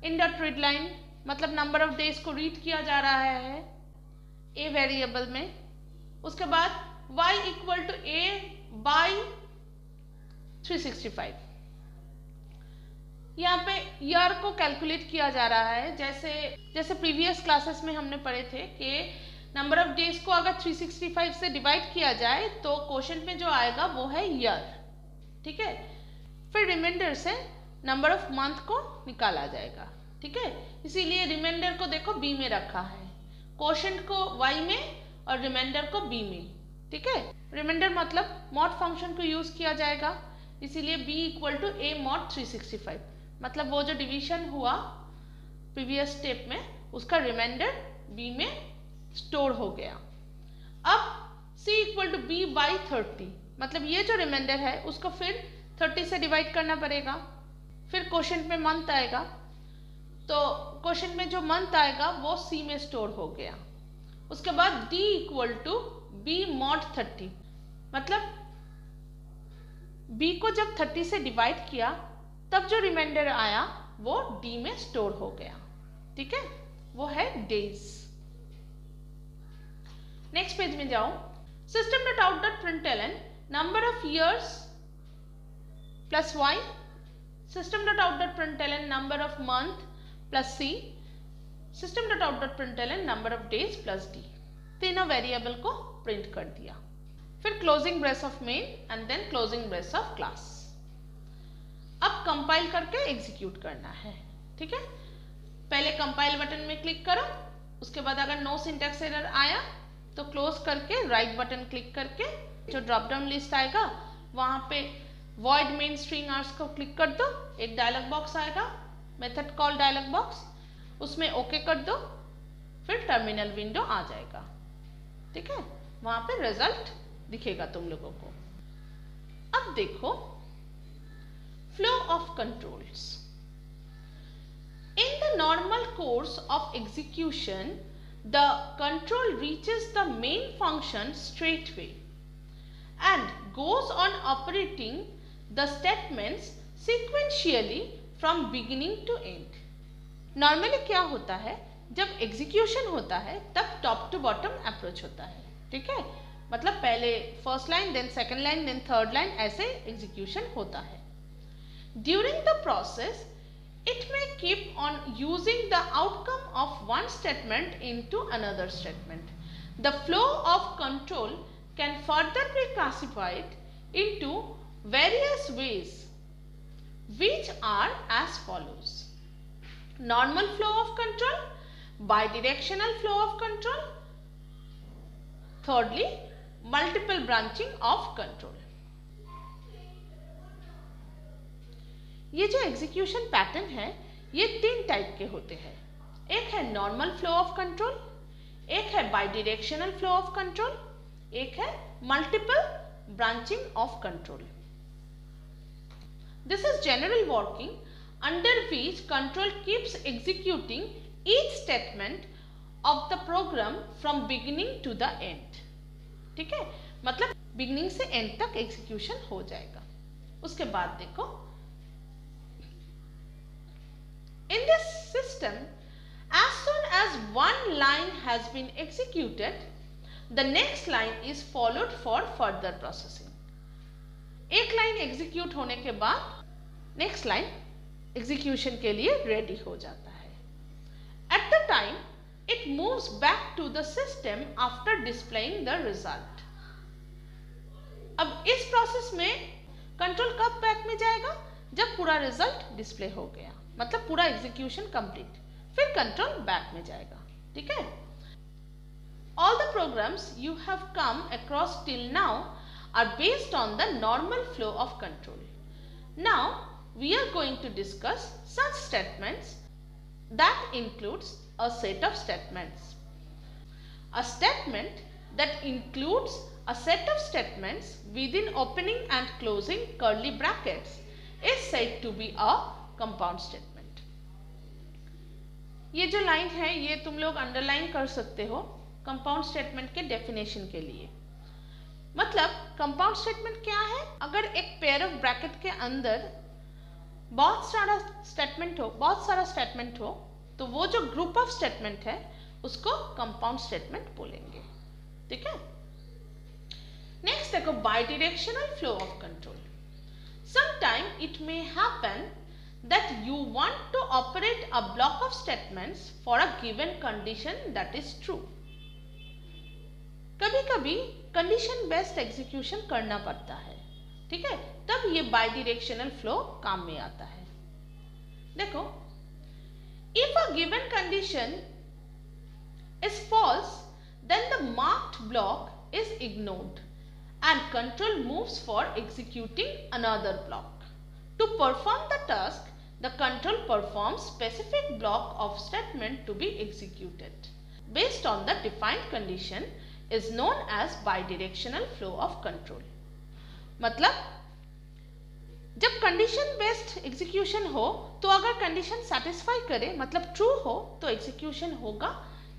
Speaker 1: in dot read line, मतलब नंबर ऑफ डेज को रीड किया जा रहा है a वेरिएबल में। उसके बाद y equal to a by 365, यहाँ पे ईयर को कैलकुलेट किया जा रहा है। जैसे प्रीवियस क्लासेस में हमने पढ़े थे कि नंबर ऑफ डेज को अगर 365 से डिवाइड किया जाए तो क्वोशंट में जो आएगा वो है ईयर, ठीक है। फिर रिमाइंडर से नंबर ऑफ मंथ को निकाला जाएगा, ठीक है। इसीलिए रिमाइंडर को देखो बी में रखा है, क्वोशंट को वाई में और रिमाइंडर को बी में, ठीक है। रिमाइंडर मतलब मॉड फंक्शन को यूज किया जाएगा, इसीलिए b equal to a mod 365, मतलब वो जो डिवीजन हुआ प्रीवियस स्टेप में उसका रिमाइंडर b में स्टोर हो गया। अब c equal to b by 30, मतलब ये जो रिमाइंडर है उसको फिर 30 से डिवाइड करना पड़ेगा। फिर क्वोशंट में मंथ आएगा, तो क्वोशंट में जो मंथ आएगा वो c में स्टोर हो गया। उसके बाद d equal to b mod 30, मतलब b को जब 30 से डिवाइड किया तब जो रिमाइंडर आया वो d में स्टोर हो गया, ठीक है, वो है डेज। नेक्स्ट पेज में जाओ, system dot out dot println number of years plus y, system dot out dot println number of month plus c, system dot out dot println number of days plus d, तीनों variable को print कर दिया। फिर closing brace of main and then closing brace of class. अब compile करके execute करना है, ठीक है। पहले कंपाइल बटन में क्लिक करो, उसके बाद अगर नो सिंटैक्स एरर आया तो क्लोज करके राइट बटन क्लिक करके जो ड्रॉप डाउन लिस्ट आएगा वहां पे वॉइड मेन स्ट्रिंग आर्स को क्लिक कर दो, एक डायलॉग बॉक्स आएगा मेथड कॉल डायलॉग बॉक्स, उसमें ओके कर दो, फिर टर्मिनल विंडो आ जाएगा, ठीक है। वहां पे रिजल्ट दिखेगा तुम लोगों को। अब देखो flow of controls. In the normal course of execution, the control reaches the main function straightway and goes on operating the statements sequentially from beginning to end. Normally क्या होता है, जब execution होता है तब top to bottom approach होता है, ठीक है। मतलब पहले first line, then second line, then third line, ऐसे एग्जीक्यूशन होता है। During the process it may keep on using the outcome of one statement into another statement. The flow of control can further be classified into various ways, which are as follows: normal flow of control, bidirectional flow of control, thirdly multiple branching of control. ये जो execution pattern है ये तीन type के होते हैं। एक है नॉर्मल फ्लो ऑफ कंट्रोल, एक है बाइडिरेक्शनल फ्लो ऑफ कंट्रोल, एक है multiple branching of control. This is general working under which control keeps executing each statement of the program from beginning to the end, ठीक है। मतलब बिगिनिंग से and तक execution हो जाएगा। उसके बाद देखो, in this system, as soon as one line has been executed, the next line is followed for further processing. एक लाइन एग्जीक्यूट होने के बाद नेक्स्ट लाइन एग्जीक्यूशन के लिए रेडी हो जाता है। At the time, it moves back to the system after displaying the result. अब इस प्रोसेस में कंट्रोल कब बैक में जाएगा? जब पूरा रिजल्ट डिस्प्ले हो गया, मतलब पूरा एग्जीक्यूशन कंप्लीट, फिर कंट्रोल बैक में जाएगा, ठीक है। All the programs you have come across till now are based on the normal flow of control. Now we are going to discuss such statements that includes a set of statements. A statement that includes a set of statements within opening and closing curly brackets is said to be a compound statement. ये जो line है ये तुम लोग underline कर सकते हो compound statement के डेफिनेशन के लिए। मतलब कंपाउंड स्टेटमेंट क्या है? अगर एक पेयर ऑफ ब्रैकेट के अंदर बहुत सारा स्टेटमेंट हो तो वो जो ग्रुप ऑफ स्टेटमेंट है उसको कंपाउंड स्टेटमेंट बोलेंगे। ठीक है। नेक्स्ट देखो bidirectional flow of control. Sometime it may happen that you want to operate a block of statements for a given condition that is true. कभी-कभी कंडीशन बेस्ड एग्जीक्यूशन करना पड़ता है, ठीक है, तब ये बाइडिरेक्शनल फ्लो काम में आता है। देखो, if a given condition is false, then the marked block is ignored and control moves for executing another block. To perform the task, the control performs specific block of statement to be executed based on the defined condition is known as bidirectional flow of control. मतलब जब condition based execution हो तो अगर condition satisfy करे मतलब true हो तो execution होगा,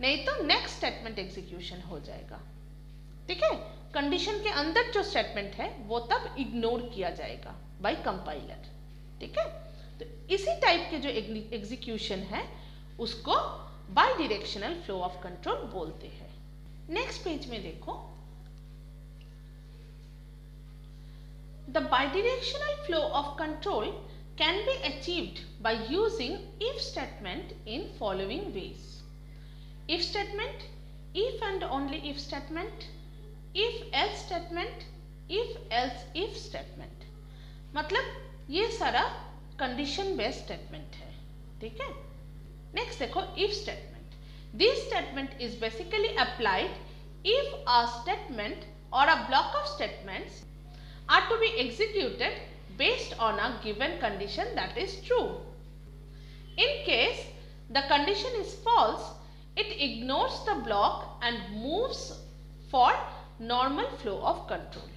Speaker 1: नहीं तो नेक्स्ट स्टेटमेंट एग्जीक्यूशन हो जाएगा। ठीक है। कंडीशन के अंदर जो स्टेटमेंट है वो तब इग्नोर किया जाएगा बाय कंपाइलर। ठीक है। तो इसी टाइप के जो एग्जीक्यूशन है उसको बाइडिरेक्शनल फ्लो ऑफ कंट्रोल बोलते हैं। नेक्स्ट पेज में देखो, the bidirectional flow of control can be achieved by using if statement in following ways. If statement, if and only if statement, if else statement, if else if statement. मतलब ये सारा condition based statement है। ठीक है। Next देखो if statement. This statement is basically applied if a statement और a block of statements are to be executed based on a given condition that is true. In case the condition is false, it ignores the block and moves for normal flow of control.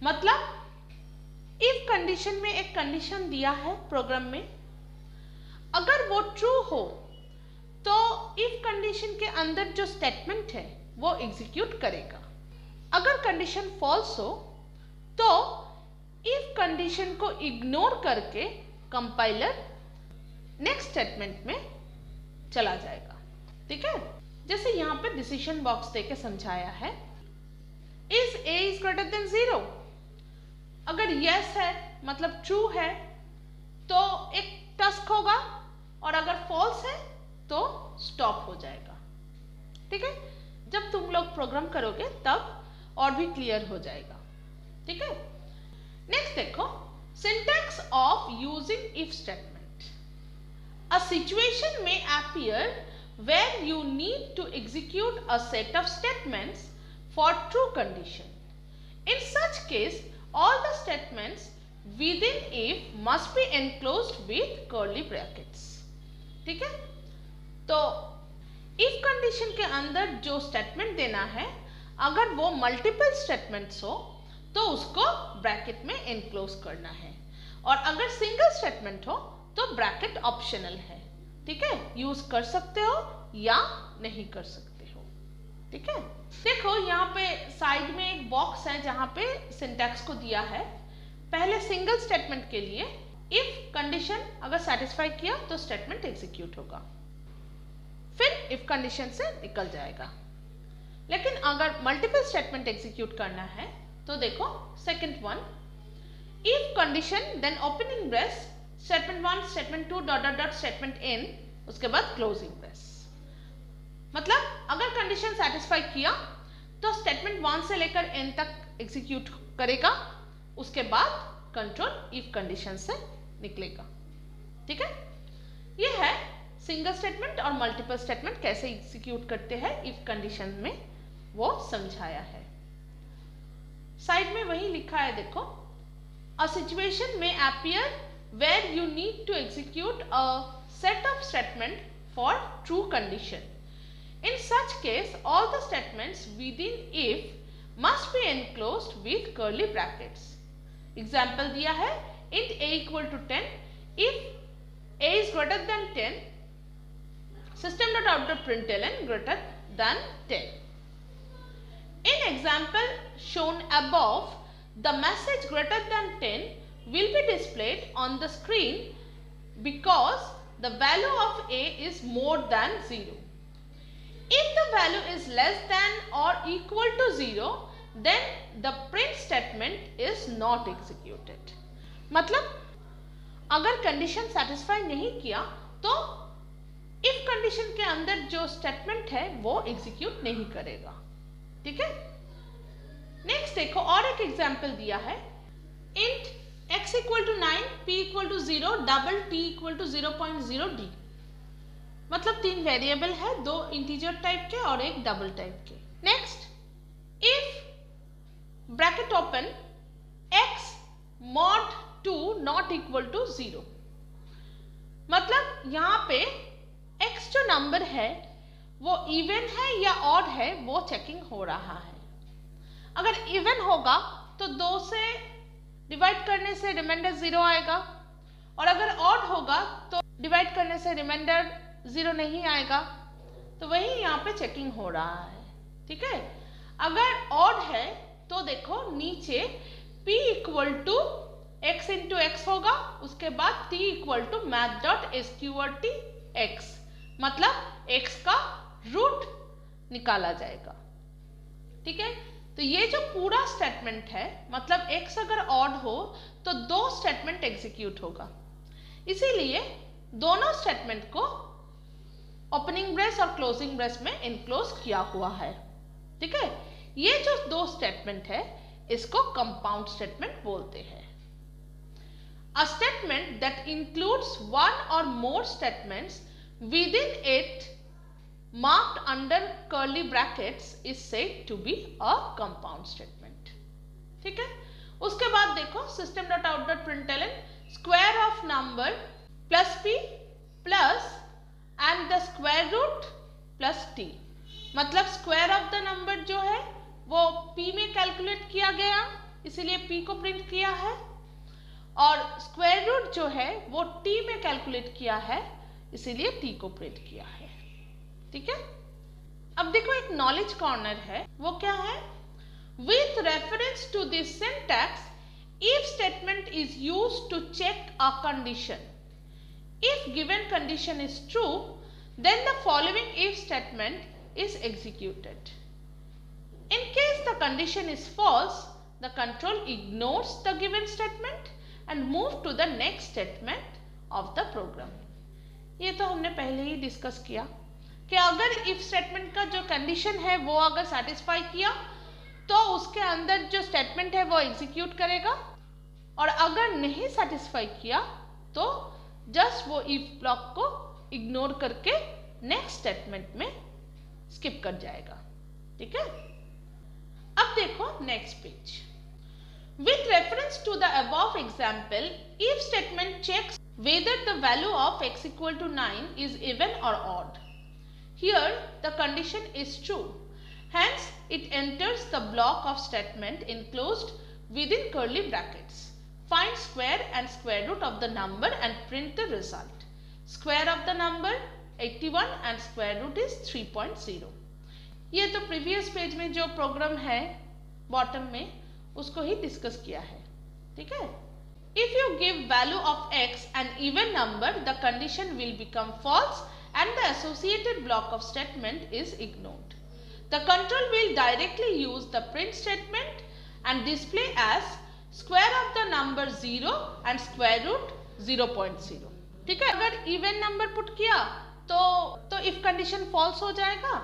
Speaker 1: मतलब if condition में एक condition दिया है programme में, अगर वो true हो तो इफ कंडीशन के अंदर जो स्टेटमेंट है वो एग्जीक्यूट करेगा। अगर कंडीशन फॉल्स हो तो इफ कंडीशन को इग्नोर करके कंपाइलर नेक्स्ट स्टेटमेंट में चला जाएगा। ठीक है। जैसे यहाँ पे डिसीजन बॉक्स देके समझाया है, is a is greater then 0। अगर यस है मतलब ट्रू है तो एक टास्क होगा और अगर फॉल्स है तो स्टॉप हो जाएगा। ठीक है। जब तुम लोग प्रोग्राम करोगे तब और भी क्लियर हो जाएगा। ठीक है। नेक्स्ट देखो syntax of using if statement. A situation में appear where you need to execute a set of statements for true condition. In such case all the statements within if must be enclosed with curly brackets। ठीक है। तो if condition के अंदर जो statement देना है अगर वो मल्टीपल स्टेटमेंट्स हो तो उसको ब्रैकेट में एनक्लोज करना है, और अगर सिंगल स्टेटमेंट हो तो ब्रैकेट ऑप्शनल है। ठीक है। यूज कर सकते हो या नहीं कर सकते हो। ठीक है। देखो यहाँ पे साइड में एक बॉक्स है जहाँ पे सिंटैक्स को दिया है। पहले सिंगल स्टेटमेंट के लिए इफ कंडीशन अगर सेटिस्फाई किया तो स्टेटमेंट एग्जीक्यूट होगा, फिर इफ कंडीशन से निकल जाएगा। लेकिन अगर मल्टीपल स्टेटमेंट एग्जीक्यूट करना है तो देखो second one, if condition then opening brace statement 1 statement 2 dot dot dot statement n, उसके बाद क्लोजिंग ब्रेस। मतलब अगर कंडीशन सेटिस्फाई किया तो स्टेटमेंट 1 से लेकर n तक एग्जीक्यूट करेगा, उसके बाद कंट्रोल इफ कंडीशन से निकलेगा। ठीक है। ये है सिंगल स्टेटमेंट और मल्टीपल स्टेटमेंट कैसे एग्जीक्यूट करते हैं इफ कंडीशन में वो समझाया है। साइड में वही लिखा है, देखो, अ सिचुएशन में appear where you need to execute a set of statement for true condition. In such case, all the statements within if must be enclosed with curly brackets. Example दिया है, int a equal to 10, if a is greater than 10, system.out.println greater than 10. In example shown above, the message greater than 10 will be displayed on the screen because the value of a is more than 0. If the value is less than or equal to 0, then the print statement is not executed. मतलब अगर condition satisfy नहीं किया तो if condition के अंदर जो statement है वो एग्जीक्यूट नहीं करेगा। ठीक है, नेक्स्ट देखो, और एक एग्जांपल दिया है, int x equal to 9, p equal to 0, double t equal to 0.0d। मतलब 3 वेरिएबल है, 2 इंटीजर टाइप के और एक डबल टाइप के। Next, if bracket open x mod 2 not equal to 0, मतलब यहाँ पे x जो नंबर है वो इवन है या ऑड है वो चेकिंग हो रहा है। अगर इवन होगा तो 2 से डिवाइड करने से रिमाइंडर 0 आएगा, और अगर ऑड होगा तो डिवाइड करने से रिमाइंडर 0 नहीं आएगा। तो वही यहाँ पे चेकिंग हो रहा है। ठीक है, अगर ऑड है तो देखो नीचे p equal to x into X होगा, उसके बाद t equal to math.sqrt x, मतलब x का रूट निकाला जाएगा। ठीक है, तो ये जो पूरा स्टेटमेंट है, मतलब x अगर ऑड हो तो 2 स्टेटमेंट एग्जीक्यूट होगा, इसीलिए दोनों स्टेटमेंट को ओपनिंग ब्रेस और क्लोजिंग ब्रेस में इनक्लोज किया हुआ है। ठीक है, ये जो 2 स्टेटमेंट है इसको कंपाउंड स्टेटमेंट बोलते हैं। A statement that includes one or more statements within it marked under curly brackets is said to be a compound statement. ठीक है, उसके बाद देखो system.out.println square of number plus p plus and the square root plus t, मतलब square of the number जो है वो p में कैलकुलेट किया गया, इसीलिए p को प्रिंट किया है, और स्क्वायर रूट जो है वो t में कैलकुलेट किया है, इसीलिए t को प्रिंट किया है। ठीक है, अब देखो एक नॉलेज कॉर्नर है, वो क्या है, with reference to this syntax if statement is used to check a condition, if given condition is true then the following if statement is executed. In case the condition is false, the control ignores the given statement and move to the next statement of the program। ये तो हमने पहले ही discuss किया कि अगर if statement का जो condition है वो अगर सेटिस्फाई किया तो उसके अंदर जो स्टेटमेंट है वो एग्जीक्यूट करेगा, और अगर नहीं सेटिस्फाई किया तो जस्ट वो if ब्लॉक को इग्नोर करके नेक्स्ट स्टेटमेंट में स्किप कर जाएगा। ठीक है, अब देखो next page. With reference to the above example, if statement checks whether the value of x equal to 9 is even or odd. Here the condition is true, hence it enters the block of statement enclosed within curly brackets. Find square and square root of the number and print the result. Square of the number 81 and square root is 3.0. ये तो previous page में जो programme है bottom में उसको ही discuss किया है। ठीक है, if you give value of x an even number the condition will become false and the associated block of statement is ignored. The control will directly use the print statement and display as square of the number 0 and square root 0.0। ठीक है, अगर even number put किया तो if condition false हो जाएगा,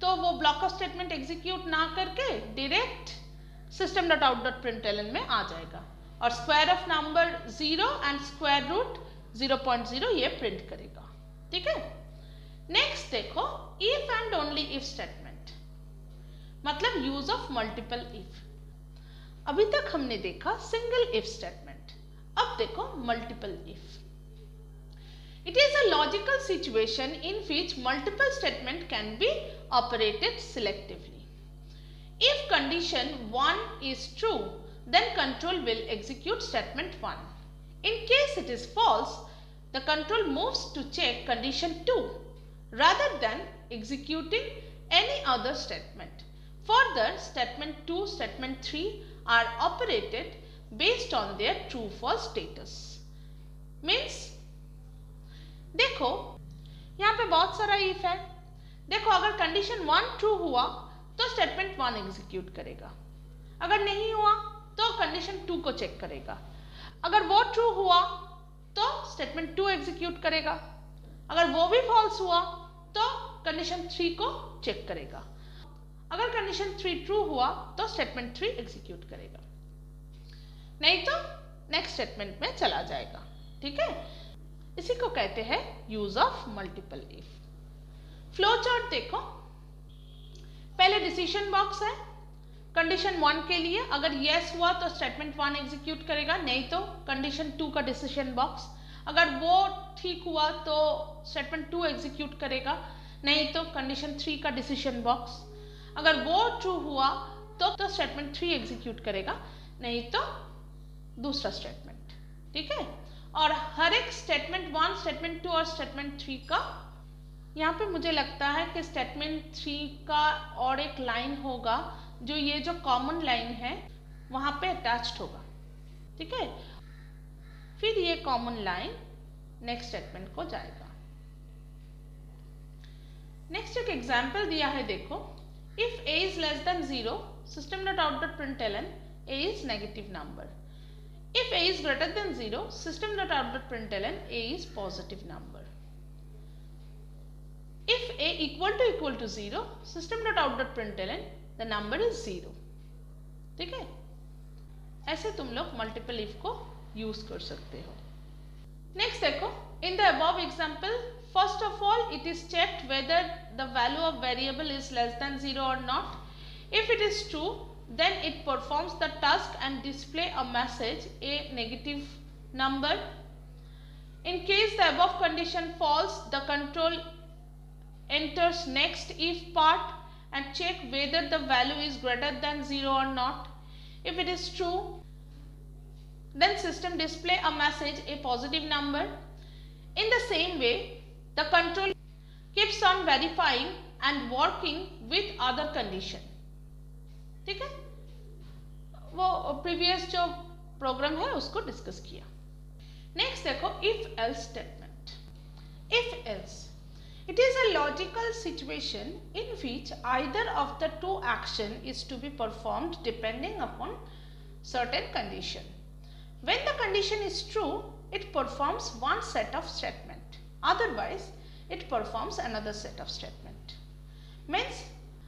Speaker 1: तो वो block of statement execute ना करके डायरेक्ट system.out.println में आ जाएगा, और square of number 0 and square root 0.0 ये प्रिंट करेगा। ठीक है, नेक्स्ट देखो if and only if statement. मतलब यूज ऑफ मल्टीपल इफ। अभी तक हमने देखा सिंगल इफ स्टेटमेंट, अब देखो multiple if. It is a logical situation in which multiple statements can be operated selectively. If condition 1 is true, then control will execute statement 1. In case it is false, the control moves to check condition 2 rather than executing any other statement. Further, statement 2, statement 3 are operated based on their true-false status. Means देखो यहाँ पे बहुत सारा if है। देखो अगर condition 1 true हुआ तो स्टेटमेंट 1 एग्जीक्यूट करेगा, अगर नहीं हुआ तो कंडीशन 2 को चेक करेगा, अगर वो ट्रू हुआ तो स्टेटमेंट 2 एग्जीक्यूट करेगा, अगर वो भी फॉल्स हुआ तो कंडीशन 3 को चेक करेगा, अगर कंडीशन 3 ट्रू हुआ तो स्टेटमेंट 3 एग्जीक्यूट करेगा, नहीं तो नेक्स्ट स्टेटमेंट में चला जाएगा। ठीक है, इसी को कहते हैं use of multiple if. Flow chart देखो, पहले डिसीजन बॉक्स है। कंडीशन 1 के लिए अगर यस हुआ तो स्टेटमेंट 1 एग्जीक्यूट करेगा, नहीं तो कंडीशन 2 का डिसीजन बॉक्स, अगर वो ठीक हुआ तो स्टेटमेंट 2 एग्जीक्यूट करेगा, नहीं तो कंडीशन 3 का डिसीजन बॉक्स, अगर वो ट्रू हुआ तो स्टेटमेंट 3 एग्जीक्यूट करेगा, नहीं तो दूसरा स्टेटमेंट। ठीक है, और हर एक स्टेटमेंट 1, स्टेटमेंट 2 और स्टेटमेंट 3 का, यहाँ पे मुझे लगता है कि स्टेटमेंट 3 का और एक लाइन होगा जो ये जो कॉमन लाइन है वहाँ पे अटैच्ड होगा। ठीक है, फिर ये कॉमन लाइन नेक्स्ट स्टेटमेंट को जाएगा। नेक्स्ट एक एग्जाम्पल दिया है, देखो if a is less than 0 system dot out dot println a is negative number. If a is greater than 0, system dot out dot println a is positive number. If a equal to 0, system dot out dot println the number is 0. ठीक है, ऐसे तुम लोग multiple if को use कर सकते हो। Next देखो, in the above example, first of all it is checked whether the value of variable is less than 0 or not. If it is true, then it performs the task and display a message, a negative number. In case the above condition false, the control enters next if part and check whether the value is greater than 0 or not. If it is true, then system display a message, a positive number. In the same way, the control keeps on verifying and working with other condition. ठीक है, वो previous जो programme है उसको discuss किया। Next देखो if else statement. If else, it is a logical situation in which either of the two action is to be performed depending upon certain condition. When the condition is true, it performs one set of statement, otherwise it performs another set of statement. Means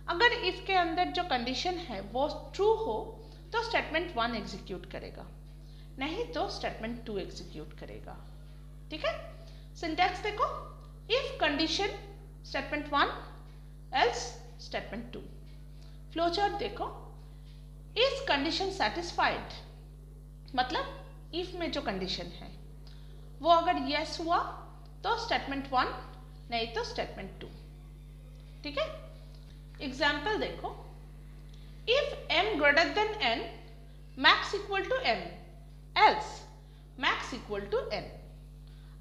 Speaker 1: अगर if के अंदर जो condition है वो true हो तो statement 1 execute करेगा, नहीं तो स्टेटमेंट 2 एग्जीक्यूट करेगा। ठीक है, सिंटैक्स देखो, if condition statement 1 else statement 2। Flow chart देखो, इज कंडीशन सेटिस्फाइड, मतलब इफ में जो कंडीशन है वो अगर यस हुआ तो स्टेटमेंट 1, नहीं तो स्टेटमेंट 2। ठीक है, एग्जाम्पल देखो, if m greater than n, max equal to m, else max equal to n।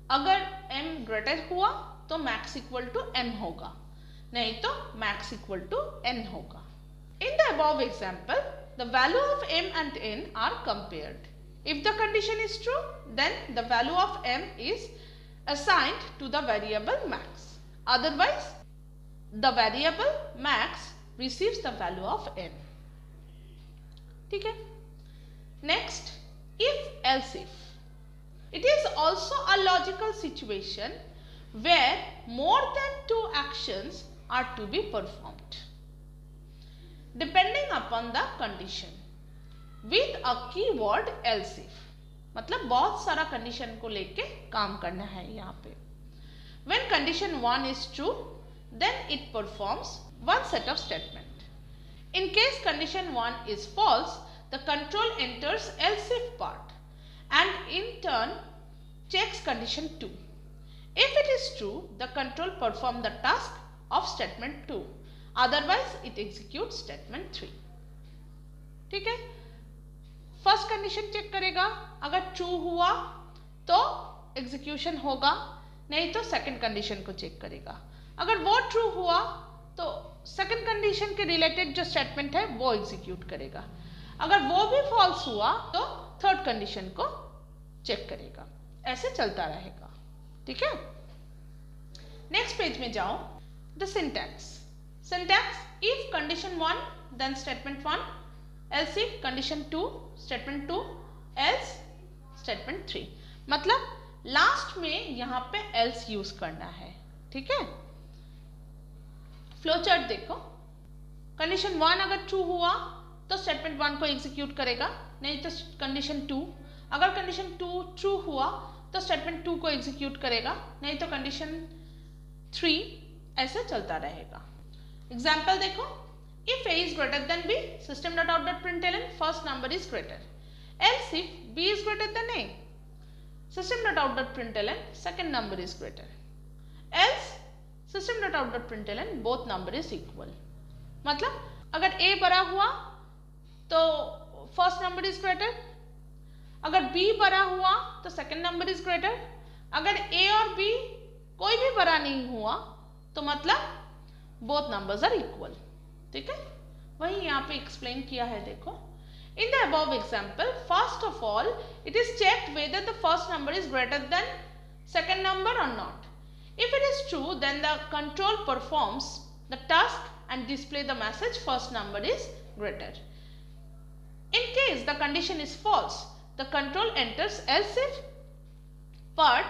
Speaker 1: अगर m greater हुआ तो max equal to m होगा, नहीं तो max equal to n होगा। In the above example, the value of m and n are compared. If the condition is true, then the value of m is assigned to the variable max. Otherwise, the variable max receives the value of n. ठीक है, next if else if, it is also a logical situation where more than two actions are to be performed depending upon the condition with a keyword else if। मतलब बहुत सारा condition को लेके काम करना है यहाँ पे। when condition 1 is true, then it performs one set of statement. In case condition 1 is false, the control enters else if part and in turn checks condition 2. If it is true, the control performs the task of statement 2. Otherwise, it executes statement 3. ठीक है, first condition check करेगा, अगर true हुआ तो execution होगा, नहीं तो second condition को चेक करेगा। अगर वो ट्रू हुआ तो सेकंड कंडीशन के रिलेटेड जो स्टेटमेंट है वो एग्जीक्यूट करेगा। अगर वो भी फॉल्स हुआ तो थर्ड कंडीशन को चेक करेगा। ऐसे चलता रहेगा, ठीक है। नेक्स्ट पेज में जाओ, the syntax. Syntax, if condition 1 then statement 1, else if condition 2 statement 2, else statement 3। मतलब लास्ट में यहाँ पे एल्स यूज करना है, ठीक है। फ्लो चार्ट देखो, कंडीशन 1 अगर ट्रू हुआ तो स्टेटमेंट 1 को एग्जीक्यूट करेगा, नहीं तो कंडीशन 2। अगर कंडीशन 2 ट्रू हुआ तो स्टेटमेंट 2 को एग्जीक्यूट करेगा, नहीं तो कंडीशन 3। ऐसे चलता रहेगा। एग्जाम्पल देखो, if a is greater than b, system.out.println first number is greater. Else if b is greater than a, system.out.println second number is greater. Else system.out.println both number is equal. मतलब अगर a बड़ा हुआ तो first number is greater, अगर b बड़ा हुआ तो second number is greater. अगर a और b कोई भी बड़ा नहीं हुआ तो मतलब बोथ नंबर्स आर इक्वल, ठीक है। वही यहाँ पे एक्सप्लेन किया है, देखो। In the above example, first of all, it is checked whether the first number is greater than second number or not. If it is true, then the control performs the task and display the message first number is greater. In case the condition is false, the control enters else if part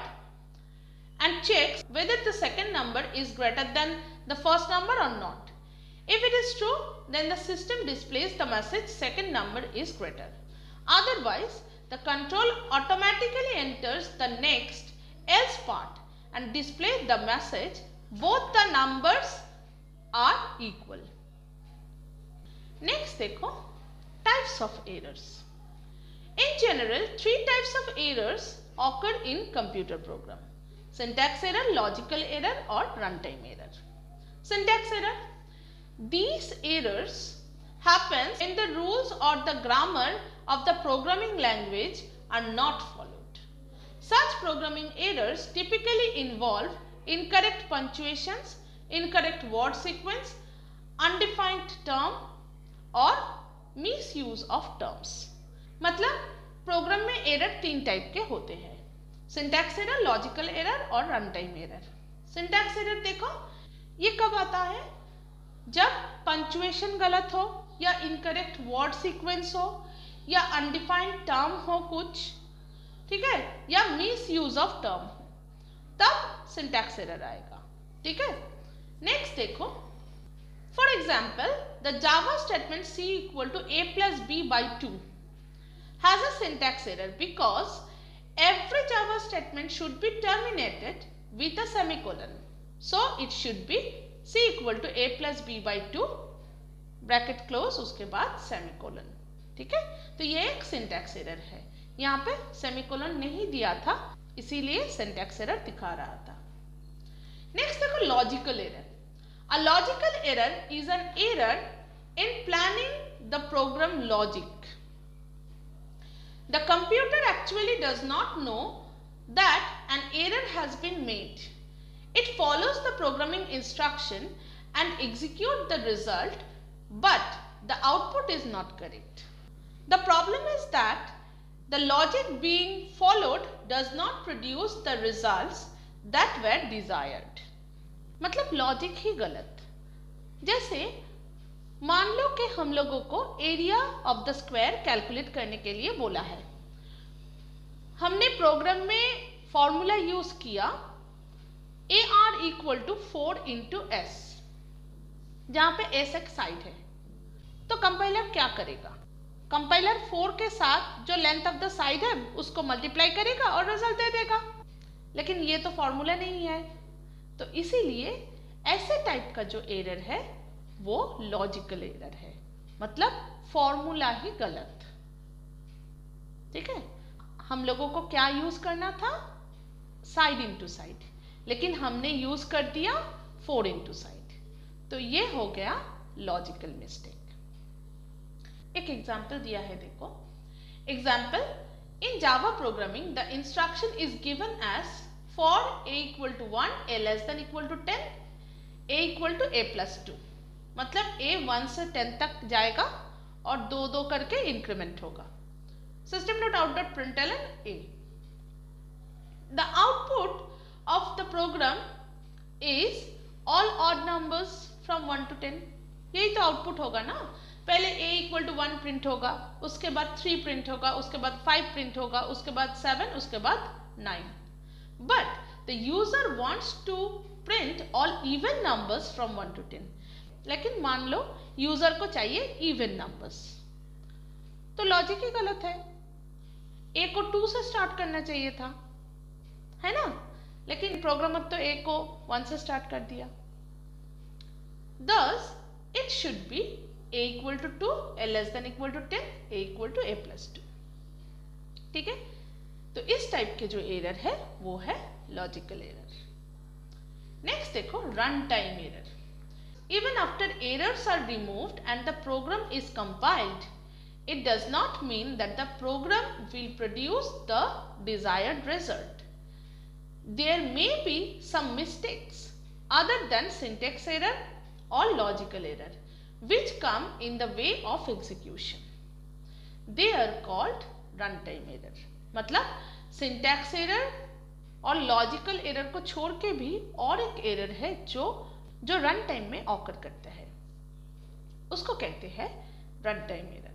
Speaker 1: and checks whether the second number is greater than the first number or not. If it is true, then the system displays the message second number is greater. Otherwise, the control automatically enters the next else part and display the message both the numbers are equal. Next देखो, types of errors. In general, 3 types of errors occur in computer program: syntax error, logical error or runtime error. Syntax error, these errors happen when the rules or the grammar of the programming language are not followed. Such programming errors typically involve incorrect punctuations, incorrect word sequence, undefined term और misuse of terms. मतलब programme में error 3 type के होते हैं: syntax error, logical error और run time error. Syntax error देखो, ये कब आता है? जब पंक्चुएशन गलत हो या इनकरेक्ट वर्ड सीक्वेंस हो या अनडिफाइंड टर्म हो कुछ, ठीक है, या मिस यूज ऑफ टर्म हो, तब सिंटैक्स एरर आएगा, ठीक है। नेक्स्ट देखो, for example the Java statement c equal to a plus b by 2 has a syntax error because every Java statement should be terminated with a semicolon. So it should be c equal to a plus b by 2 bracket close, उसके बाद semicolon, ठीक है। तो ये एक syntax error है, यहाँ पे सेमीकोलन नहीं दिया था इसीलिए सिंटैक्स एरर दिखा रहा था। नेक्स्ट देखो, logical error. A logical error is an error in planning the program logic. The computer actually does not know that an error has been made. It follows the programming instruction and executes the result, but the output is not correct. The problem is that the logic being followed does not produce the results that were desired. मतलब logic ही गलत। जैसे मान लो कि हम लोगों को area of the square calculate करने के लिए बोला है। हमने प्रोग्राम में फॉर्मूला यूज किया AR equal to 4 into S, जहां पे एस एक साइड है। तो कंपाइलर क्या करेगा? कंपाइलर 4 के साथ जो लेंथ ऑफ द साइड है उसको मल्टीप्लाई करेगा और रिजल्ट दे देगा। लेकिन ये तो फॉर्मूला नहीं है, तो इसीलिए ऐसे टाइप का जो एरर है वो लॉजिकल एरर है। मतलब फॉर्मूला ही गलत। ठीक है, हम लोगों को क्या यूज करना था, साइड इनटू साइड, लेकिन हमने यूज कर दिया 4 इनटू साइड, तो ये हो गया लॉजिकल मिस्टेक। एक एग्जाम्पल दिया है, देखो example, in Java programming the instruction is given as for a equal to 1, a less than equal to 10, a equal to a plus 2, मतलब a 1 से 10 तक जाएगा और 2 करके इंक्रीमेंट होगा। system.out.println a, the output of the program is all odd numbers from 1 to 10, यही तो output होगा ना। पहले a इक्वल टू 1 प्रिंट होगा, उसके बाद 3 प्रिंट होगा, उसके बाद 5 प्रिंट होगा, उसके बाद 7, उसके बाद 9, but the user wants to print all even numbers from 1 to 10, लेकिन मान लो यूजर को चाहिए इवन नंबर्स, तो लॉजिक ही गलत है। a को 2 से स्टार्ट करना चाहिए था, है ना, लेकिन प्रोग्रामर तो a को 1 से स्टार्ट कर दिया। Thus it should be a equal to 2, a less than equal to 10, a equal to a plus 2। ठीक है, तो इस टाइप के जो एरर है वो है लॉजिकल एरर। नेक्स्ट देखो run time error. Even after errors are removed and the program is compiled, it does not mean that the program will produce the desired result. There may be some mistakes other than syntax error or logical error which come in the way of execution. They are called runtime error. मतलब syntax error और logical error को छोड़ के भी और एक error है जो रन टाइम में ऑकर करता है, उसको कहते हैं runtime error.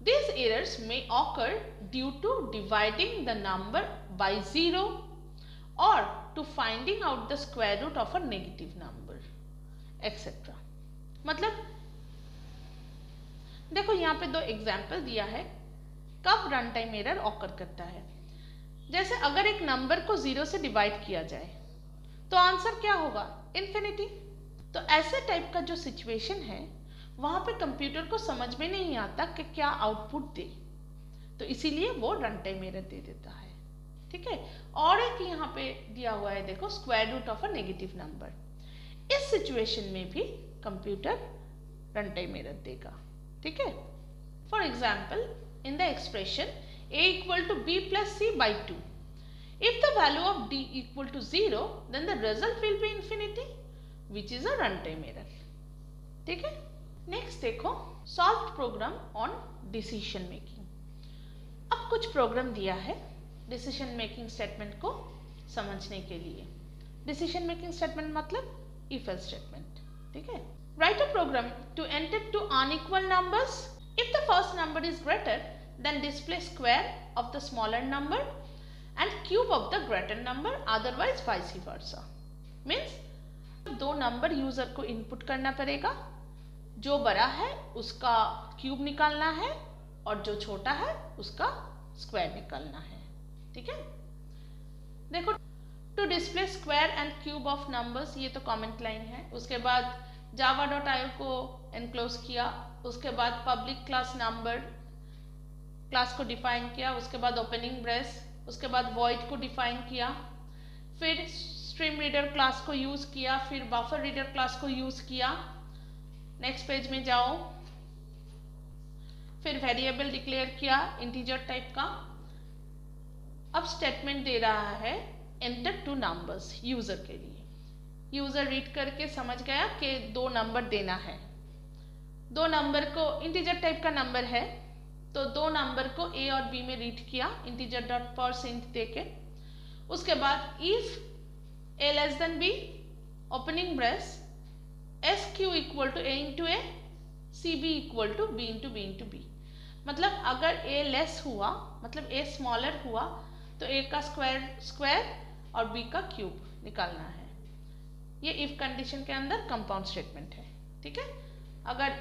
Speaker 1: These errors may occur due to dividing the number by 0 or to finding out the square root of a negative number, etc. मतलब देखो यहाँ पे 2 एग्जाम्पल दिया है कब रन टाइम एरर ऑकर करता है। जैसे अगर एक नंबर को 0 से डिवाइड किया जाए तो आंसर क्या होगा, इन्फिनिटी। तो ऐसे टाइप का जो सिचुएशन है वहां पे कंप्यूटर को समझ में नहीं आता कि क्या आउटपुट दे, तो इसीलिए वो रन टाइम एरर दे देता है। ठीक है, और एक यहाँ पे दिया हुआ है देखो square root of a negative number, इस सिचुएशन में भी कंप्यूटर रन टाइम एरर देगा। ठीक है, for example in the expression a equal to b plus c by 2, if the value of d equal to 0 then the result will be infinity, which is a runtime error। ठीक है, next देखो solve program on decision making. अब कुछ programme दिया है decision making statement को समझने के लिए। डिसीजन मेकिंग स्टेटमेंट मतलब इफ एल्स स्टेटमेंट। ठीक है, write a program to enter two unequal numbers, if the first number is greater then display square of the smaller number and cube of the greater number, otherwise vice versa. Means 2 number user को input करना पड़ेगा, जो बड़ा है उसका cube निकालना है और जो छोटा है उसका स्क्वायर निकालना है। ठीक है, देखो to display square and cube of numbers, ये तो कमेंट लाइन है। उसके बाद java.io को एनक्लोज किया, उसके बाद पब्लिक क्लास नंबर क्लास को डिफाइन किया, उसके बाद ओपनिंग ब्रेस, उसके बाद वॉइड को डिफाइन किया, फिर स्ट्रीम रीडर क्लास को यूज किया, फिर बफर रीडर क्लास को यूज किया। नेक्स्ट पेज में जाओ, फिर वेरिएबल डिक्लेयर किया इंटीजर टाइप का। अब स्टेटमेंट दे रहा है एंटर 2 नंबर्स यूजर के लिए। यूजर रीड करके समझ गया कि 2 नंबर देना है। 2 नंबर को इंटीजर टाइप का नंबर है तो 2 नंबर को a और b में रीड किया इंटीजर डॉट परसेंट देके। उसके बाद if a less than b opening brace SQ equal to A into A, CB equal to B into B into B। मतलब अगर A लेस हुआ मतलब A स्मॉलर हुआ तो A का स्क्वायर और B का क्यूब निकालना है। ये इफ कंडीशन के अंदर कंपाउंड स्टेटमेंट है। ठीक है, अगर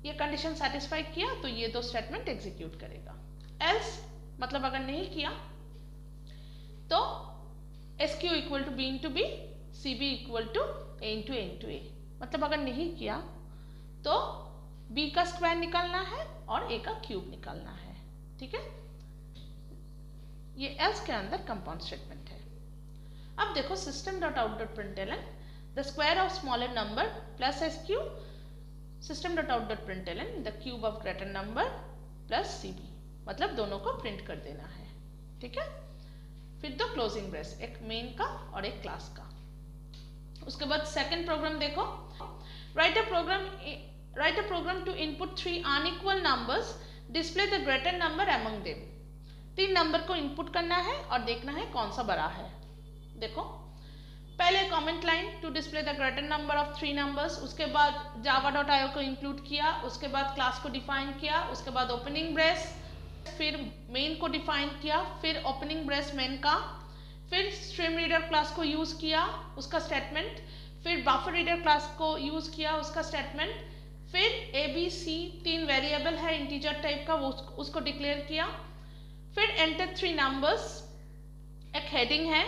Speaker 1: ये कंडीशन सेटिस्फाई किया तो ये 2 स्टेटमेंट एग्जीक्यूट करेगा। एल्स मतलब अगर नहीं किया तो SQ equal to B into B, CB equal to A into A into A। मतलब अगर नहीं किया तो बी का स्क्वायर निकालना है और ए का क्यूब निकालना है, ठीक है। ये एल्स के अंदर कंपाउंड स्टेटमेंट है। अब देखो system dot out dot println the square of smaller number plus S Q, system dot out dot println the cube of greater number plus C B, मतलब दोनों को प्रिंट कर देना है, ठीक है। फिर दो क्लोजिंग ब्रेस, एक मेन का और एक क्लास का। उसके बाद सेकंड प्रोग्राम देखो, write a program to input 3 unequal numbers, display the greater number among them. 3 number को इनपुट करना है और देखना है कौन सा बड़ा है। देखो पहले comment line to display the greater number of 3 numbers, उसके बाद java.io को इंक्लूड किया, उसके बाद क्लास को डिफाइन किया, उसके बाद ओपनिंग ब्रेस, फिर मेन को डिफाइन किया, फिर ओपनिंग ब्रेस मेन का, फिर स्ट्रीम रीडर क्लास को यूज किया उसका स्टेटमेंट, फिर बफर रीडर क्लास को यूज किया उसका स्टेटमेंट, फिर ए बी सी 3 वेरिएबल है इंटीजर टाइप का, वो उसको डिक्लेयर किया, फिर एंटर 3 नंबर्स, एक हेडिंग है,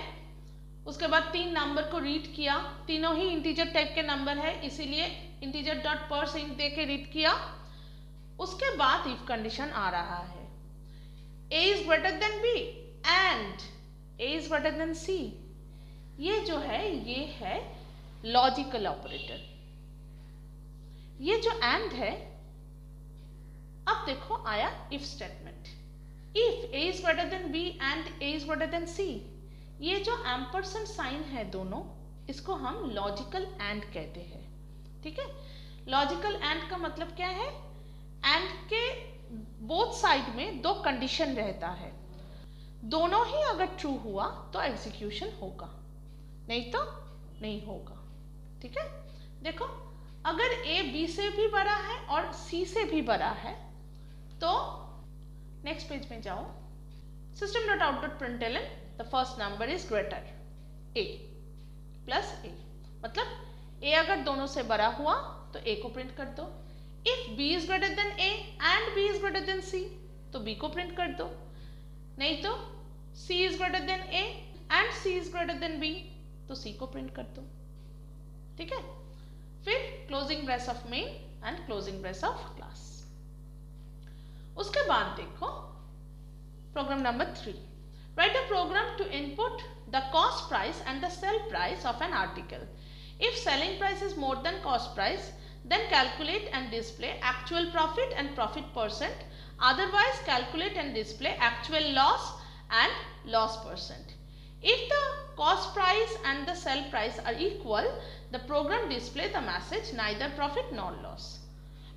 Speaker 1: उसके बाद 3 नंबर को रीड किया, तीनों ही इंटीजर टाइप के नंबर है इसीलिए इंटीजर डॉट परसेंट दे के रीड किया। उसके बाद इफ कंडीशन आ रहा है a is greater than b and a is greater than c, ये जो है ये है लॉजिकल ऑपरेटर। ये जो एंड है, अब देखो आया if statement, if a is greater than b and a is greater than c, ये जो एम्परसेंड साइन है दोनों, इसको हम लॉजिकल एंड कहते हैं, ठीक है। लॉजिकल एंड का मतलब क्या है, एंड के बोथ साइड में 2 कंडीशन रहता है, दोनों ही अगर ट्रू हुआ तो एग्जीक्यूशन होगा, नहीं तो नहीं होगा, ठीक है। देखो अगर a b से भी बड़ा है और c से भी बड़ा है तो नेक्स्ट पेज में जाओ, system dot out dot println the first number is greater a plus a, मतलब a अगर दोनों से बड़ा हुआ तो a को प्रिंट कर दो, if b is greater than a and b is greater than c तो b को प्रिंट कर दो, नहीं तो c is greater than a and c is greater than b तो c को प्रिंट कर दो, ठीक है। फिर closing brace of main and closing brace of class. उसके बाद देखो program number 3, write a program to input the cost price and the sell price of an article. If selling price is more than cost price, then calculate and display actual profit and profit percent, otherwise calculate and display actual loss and loss percent. If the cost price and the sell price are equal, the program display the message neither profit nor loss.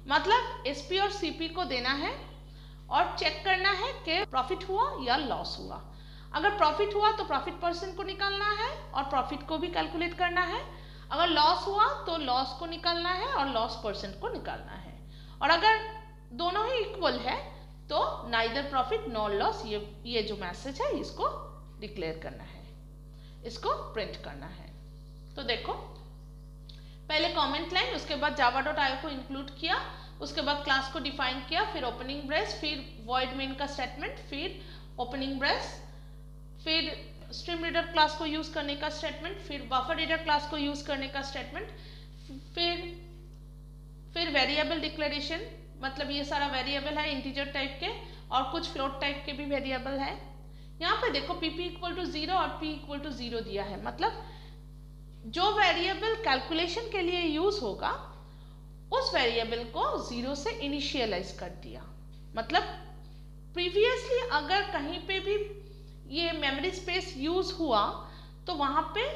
Speaker 1: मतलब SP और CP को देना है और check करना है कि profit हुआ या लॉस हुआ। अगर प्रॉफिट हुआ तो प्रॉफिट परसेंट को निकालना है और प्रॉफिट को भी कैलकुलेट करना है, अगर लॉस हुआ तो लॉस को निकालना है और लॉस परसेंट को निकालना है, और अगर दोनों ही इक्वल है तो नाइदर प्रॉफिट नॉर लॉस, ये जो मैसेज है इसको डिक्लेयर करना है, इसको प्रिंट करना है। तो देखो पहले कमेंट लाइन, उसके बाद java.io को इंक्लूड किया, उसके बाद क्लास को डिफाइन किया, फिर ओपनिंग ब्रेस, फिर वॉइड मेन का स्टेटमेंट, फिर ओपनिंग ब्रेस, फिर स्ट्रीम रीडर क्लास को यूज करने का स्टेटमेंट, फिर बफर रीडर क्लास को यूज करने का स्टेटमेंट, फिर वेरिएबल डिक्लेरेशन, मतलब ये सारा वेरिएबल है इंटीजर टाइप के और कुछ फ्लोट टाइप के भी वेरिएबल है। यहाँ पे देखो pp इक्वल टू 0 और p इक्वल टू 0 दिया है, मतलब जो वेरिएबल कैलकुलेशन के लिए यूज होगा उस वेरिएबल को 0 से इनिशियलाइज कर दिया। मतलब प्रीवियसली अगर कहीं पे भी ये मेमोरी स्पेस यूज हुआ तो वहां पे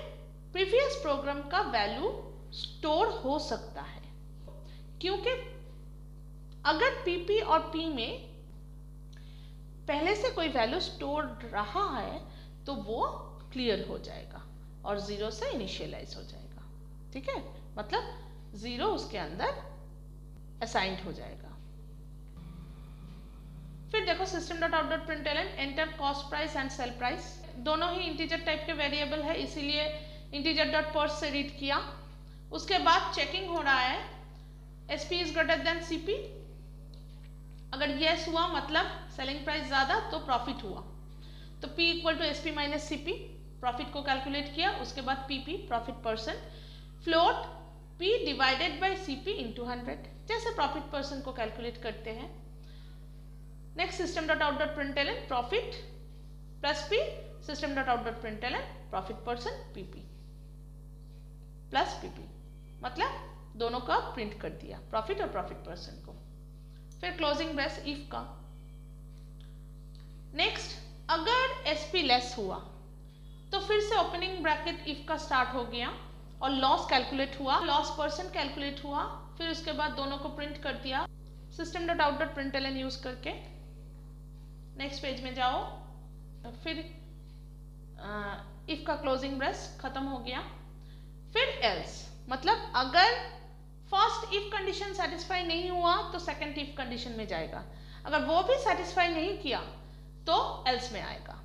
Speaker 1: प्रीवियस प्रोग्राम का वैल्यू स्टोर हो सकता है, क्योंकि अगर PP और P में पहले से कोई वैल्यू स्टोर रहा है तो वो क्लियर हो जाएगा और 0 से इनिशियलाइज हो जाएगा, ठीक है। मतलब 0 उसके अंदर असाइंड हो जाएगा। फिर देखो system dot out dot println enter cost price and sale price, दोनों ही इंटीजर टाइप के वेरिएबल है इसीलिए इंटीजर डॉट पर्स से रीड किया। उसके बाद चेकिंग हो रहा है SP is greater then CP, अगर यस हुआ मतलब सेलिंग प्राइस ज़्यादा तो प्रॉफिट हुआ, तो P equal to SP minus CP, profit को कैलकुलेट किया, उसके बाद PP profit percent, float P divided by CP into 100, जैसे प्रॉफिट पर्सन को कैलकुलेट करते हैं। Next system dot out dot println profit plus P, system dot out dot println profit percent PP plus PP, मतलब दोनों का print कर दिया, profit और प्रॉफिट पर्सन को। फिर क्लोजिंग ब्रेस इफ का। नेक्स्ट अगर एसपी लेस हुआ तो फिर से ओपनिंग ब्रैकेट इफ का स्टार्ट हो गया और लॉस कैलकुलेट हुआ, लॉस पर्सन कैलकुलेट हुआ, फिर उसके बाद दोनों को प्रिंट कर दिया system dot out dot println use करके। नेक्स्ट पेज में जाओ, फिर इफ का क्लोजिंग ब्रेस खत्म हो गया। फिर एल्स, मतलब अगर फर्स्ट इफ कंडीशन सेटिस्फाई नहीं हुआ तो सेकंड इफ कंडीशन में जाएगा, अगर वो भी सेटिस्फाई नहीं किया तो एल्स में आएगा।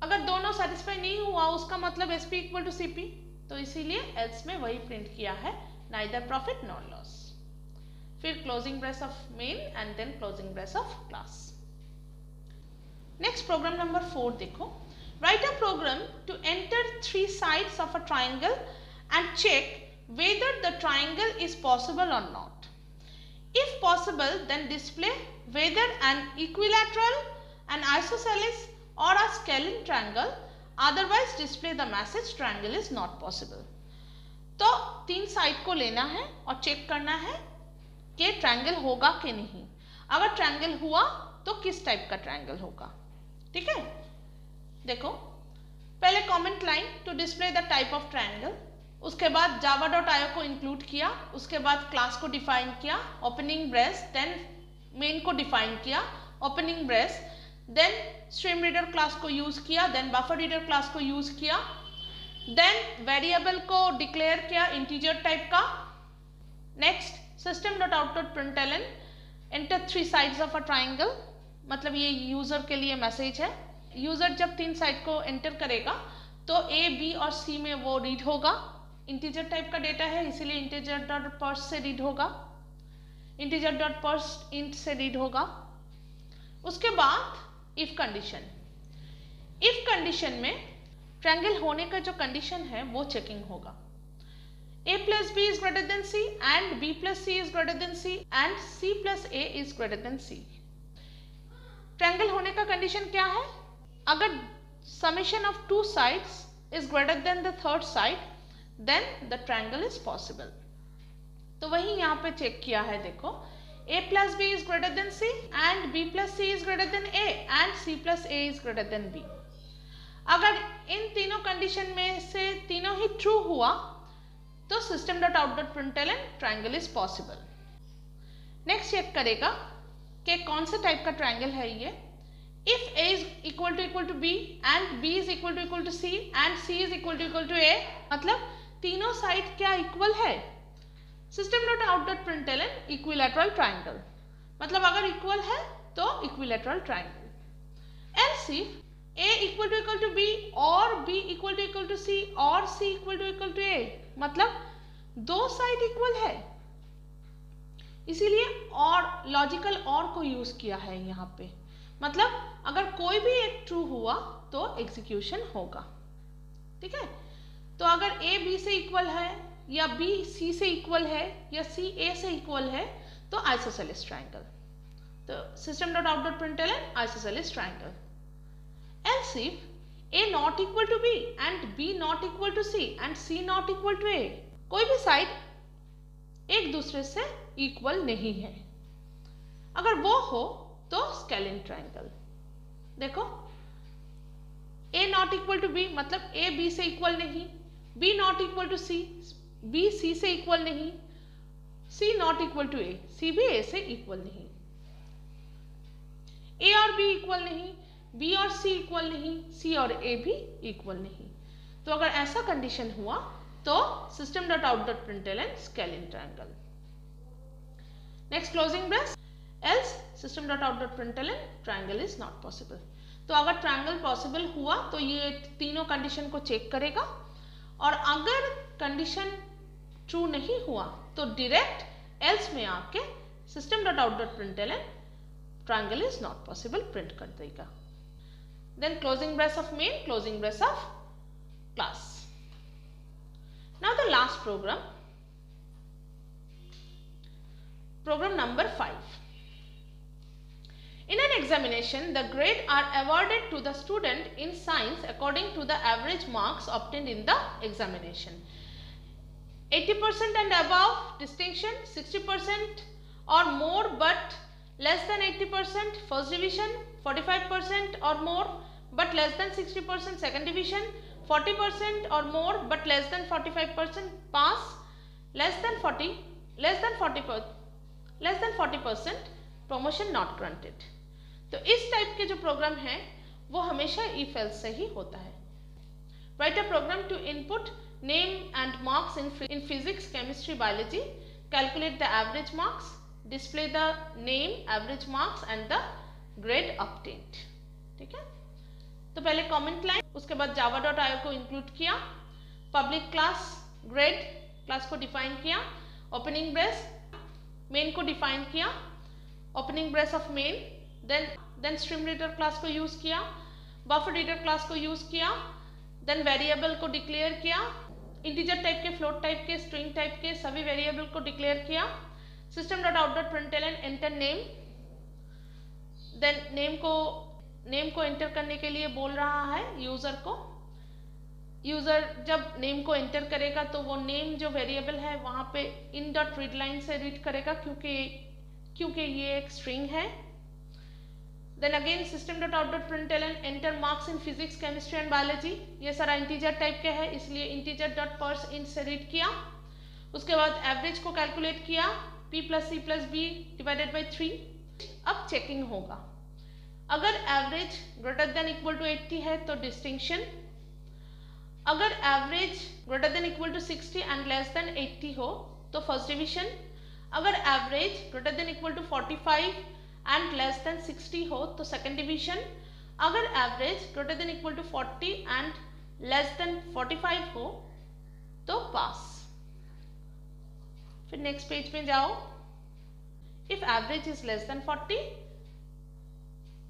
Speaker 1: अगर दोनों सेटिस्फाई नहीं हुआ उसका मतलब एसपी इक्वल टू सीपी, तो इसीलिए एल्स में वही प्रिंट किया है, नाइदर प्रॉफिट नॉर लॉस। फिर closing brace of main and then closing brace of class. Next program number 4 देखो। Write a program to enter 3 sides of a triangle and check whether the triangle is possible or not. If possible, then display whether an equilateral, an isosceles or a scalene triangle, otherwise display the message triangle is not possible. तो 3 side को लेना है और check करना है कि triangle होगा कि नहीं। अगर ट्रायंगल हुआ तो किस टाइप का ट्रायंगल होगा, ठीक है। देखो पहले comment line to display the type of triangle, उसके बाद java.io को इंक्लूड किया, उसके बाद क्लास को डिफाइन किया, ओपनिंग ब्रेस, देन मेन को डिफाइन किया, opening brace, then stream reader class को यूज किया, देन बफर रीडर क्लास को यूज किया, देन वेरिएबल को डिक्लेयर किया इंटीजर टाइप का। Next system dot out dot println enter 3 sides of a triangle, मतलब ये यूजर के लिए मैसेज है। यूजर जब 3 साइड को एंटर करेगा तो ए बी और सी में वो रीड होगा, इंटीजर टाइप का डेटा है इसीलिए इंटीजर डॉट पर्स से रीड होगा, इंटीजर डॉट पर्स इंट से रीड होगा। उसके बाद इफ कंडीशन, इफ कंडीशन में ट्रायंगल होने का जो कंडीशन है वो चेकिंग होगा। a plus b is greater than c and b plus c is greater than c and c plus a is greater than c। Triangle होने का condition क्या है? अगर summation of 2 sides is greater than the third side then the triangle is possible। तो वही यहाँ पे check किया है, देखो a plus b is greater than c and b plus c is greater than a and c plus a is greater than b। अगर इन तीनों condition में से तीनों ही ट्रू हुआ तो system dot out dot println triangle is possible. Next check करेगा कि कौन से टाइप का ट्रायंगल है ये। If a is equal to b and b is equal to c and c is equal to a, मतलब तीनों साइड क्या इक्वल है? System dot out dot println equilateral triangle, मतलब अगर इक्वल है तो equilateral triangle. Else if a equal to b और b equal to c और c equal to a, मतलब दो साइड इक्वल है इसीलिए और लॉजिकल और को यूज किया है यहाँ पे, मतलब अगर कोई भी एक ट्रू हुआ तो एग्जीक्यूशन होगा, ठीक है। तो अगर a b से इक्वल है या b c से इक्वल है या c a से इक्वल है तो आइसोसेलेस ट्रायंगल। तो system dot out dot println isosceles triangle. Else if a not equal to b and b not equal to c and c not equal to a, कोई भी side एक दूसरे से equal नहीं है, अगर वो हो तो स्केलिन ट्रायंगल। देखो a not equal to b मतलब a b से इक्वल नहीं, b not equal to c b c से इक्वल नहीं, c not equal to a c भी a से इक्वल नहीं, a और b इक्वल नहीं, b और c इक्वल नहीं, c और a भी इक्वल नहीं। तो अगर ऐसा कंडीशन हुआ तो system dot out dot println scalene triangle. Next closing brace, else system dot out dot println triangle is not possible. तो अगर ट्रायंगल पॉसिबल हुआ तो ये तीनों कंडीशन को चेक करेगा और अगर कंडीशन ट्रू नहीं हुआ तो डायरेक्ट एल्स में आके system dot out dot println triangle is not possible print कर देगा। Then closing brace of main, closing brace of class. Now the last program. Program number 5. In an examination, the grade are awarded to the student in science according to the average marks obtained in the examination. 80% and above distinction, 60% or more but less than 80% first division, 45% or more but less than 60% second division, 40% or more but less than 45% pass, less than 40% promotion not granted. तो इस type के जो programme है वो हमेशा if else से ही होता है. Write a program to input name and marks in physics, chemistry, biology. Calculate the average marks. Display the name, average marks and the grade obtained. ठीक है. तो पहले comment line, उसके बाद java.io को include किया, public class grade class को define किया, opening brace main को define किया, opening brace of main, then stream reader class को use किया, buffer reader class को use किया, then variable को declare किया, integer टाइप के, float टाइप के, string टाइप के सभी variable को declare किया, system.out.println enter name, then name को enter करने के लिए बोल रहा है यूजर को. यूजर जब नेम को एंटर करेगा तो वो नेम जो वेरिएबल है वहां पे in.readline से रीड करेगा क्योंकि ये एक स्ट्रिंग है. Then again system.out.println enter marks in physics, chemistry and biology. ये सारा इंटीजर टाइप के है इसलिए integer.parseInt से रीड किया. उसके बाद एवरेज को कैलकुलेट किया, p + c + b divided by 3. अब चेकिंग होगा. अगर average greater than equal to 80 है तो डिस्टिंक्शन. अगर average greater than equal to 60 and less than 80 हो तो फर्स्ट डिविजन. अगर average greater than equal to 45 and less than 60 हो तो सेकेंड डिविजन. अगर average greater than equal to 40 and less than 45 हो तो पास. फिर नेक्स्ट पेज में जाओ. If average is less than 40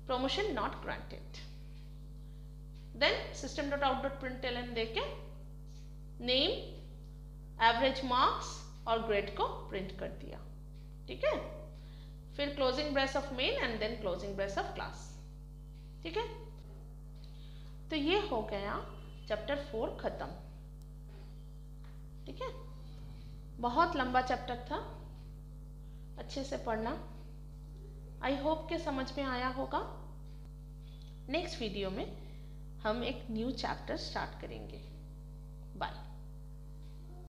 Speaker 1: promotion not granted. Then system.out.println देके name, average marks और grade को print कर दिया. ठीक है. फिर closing brace of main and then closing brace of class. ठीक है. तो ये हो गया चैप्टर 4 खत्म. ठीक है. बहुत लंबा चैप्टर था, अच्छे से पढ़ना. आई होप के समझ में आया होगा. नेक्स्ट वीडियो में हम एक न्यू चैप्टर स्टार्ट करेंगे. बाय.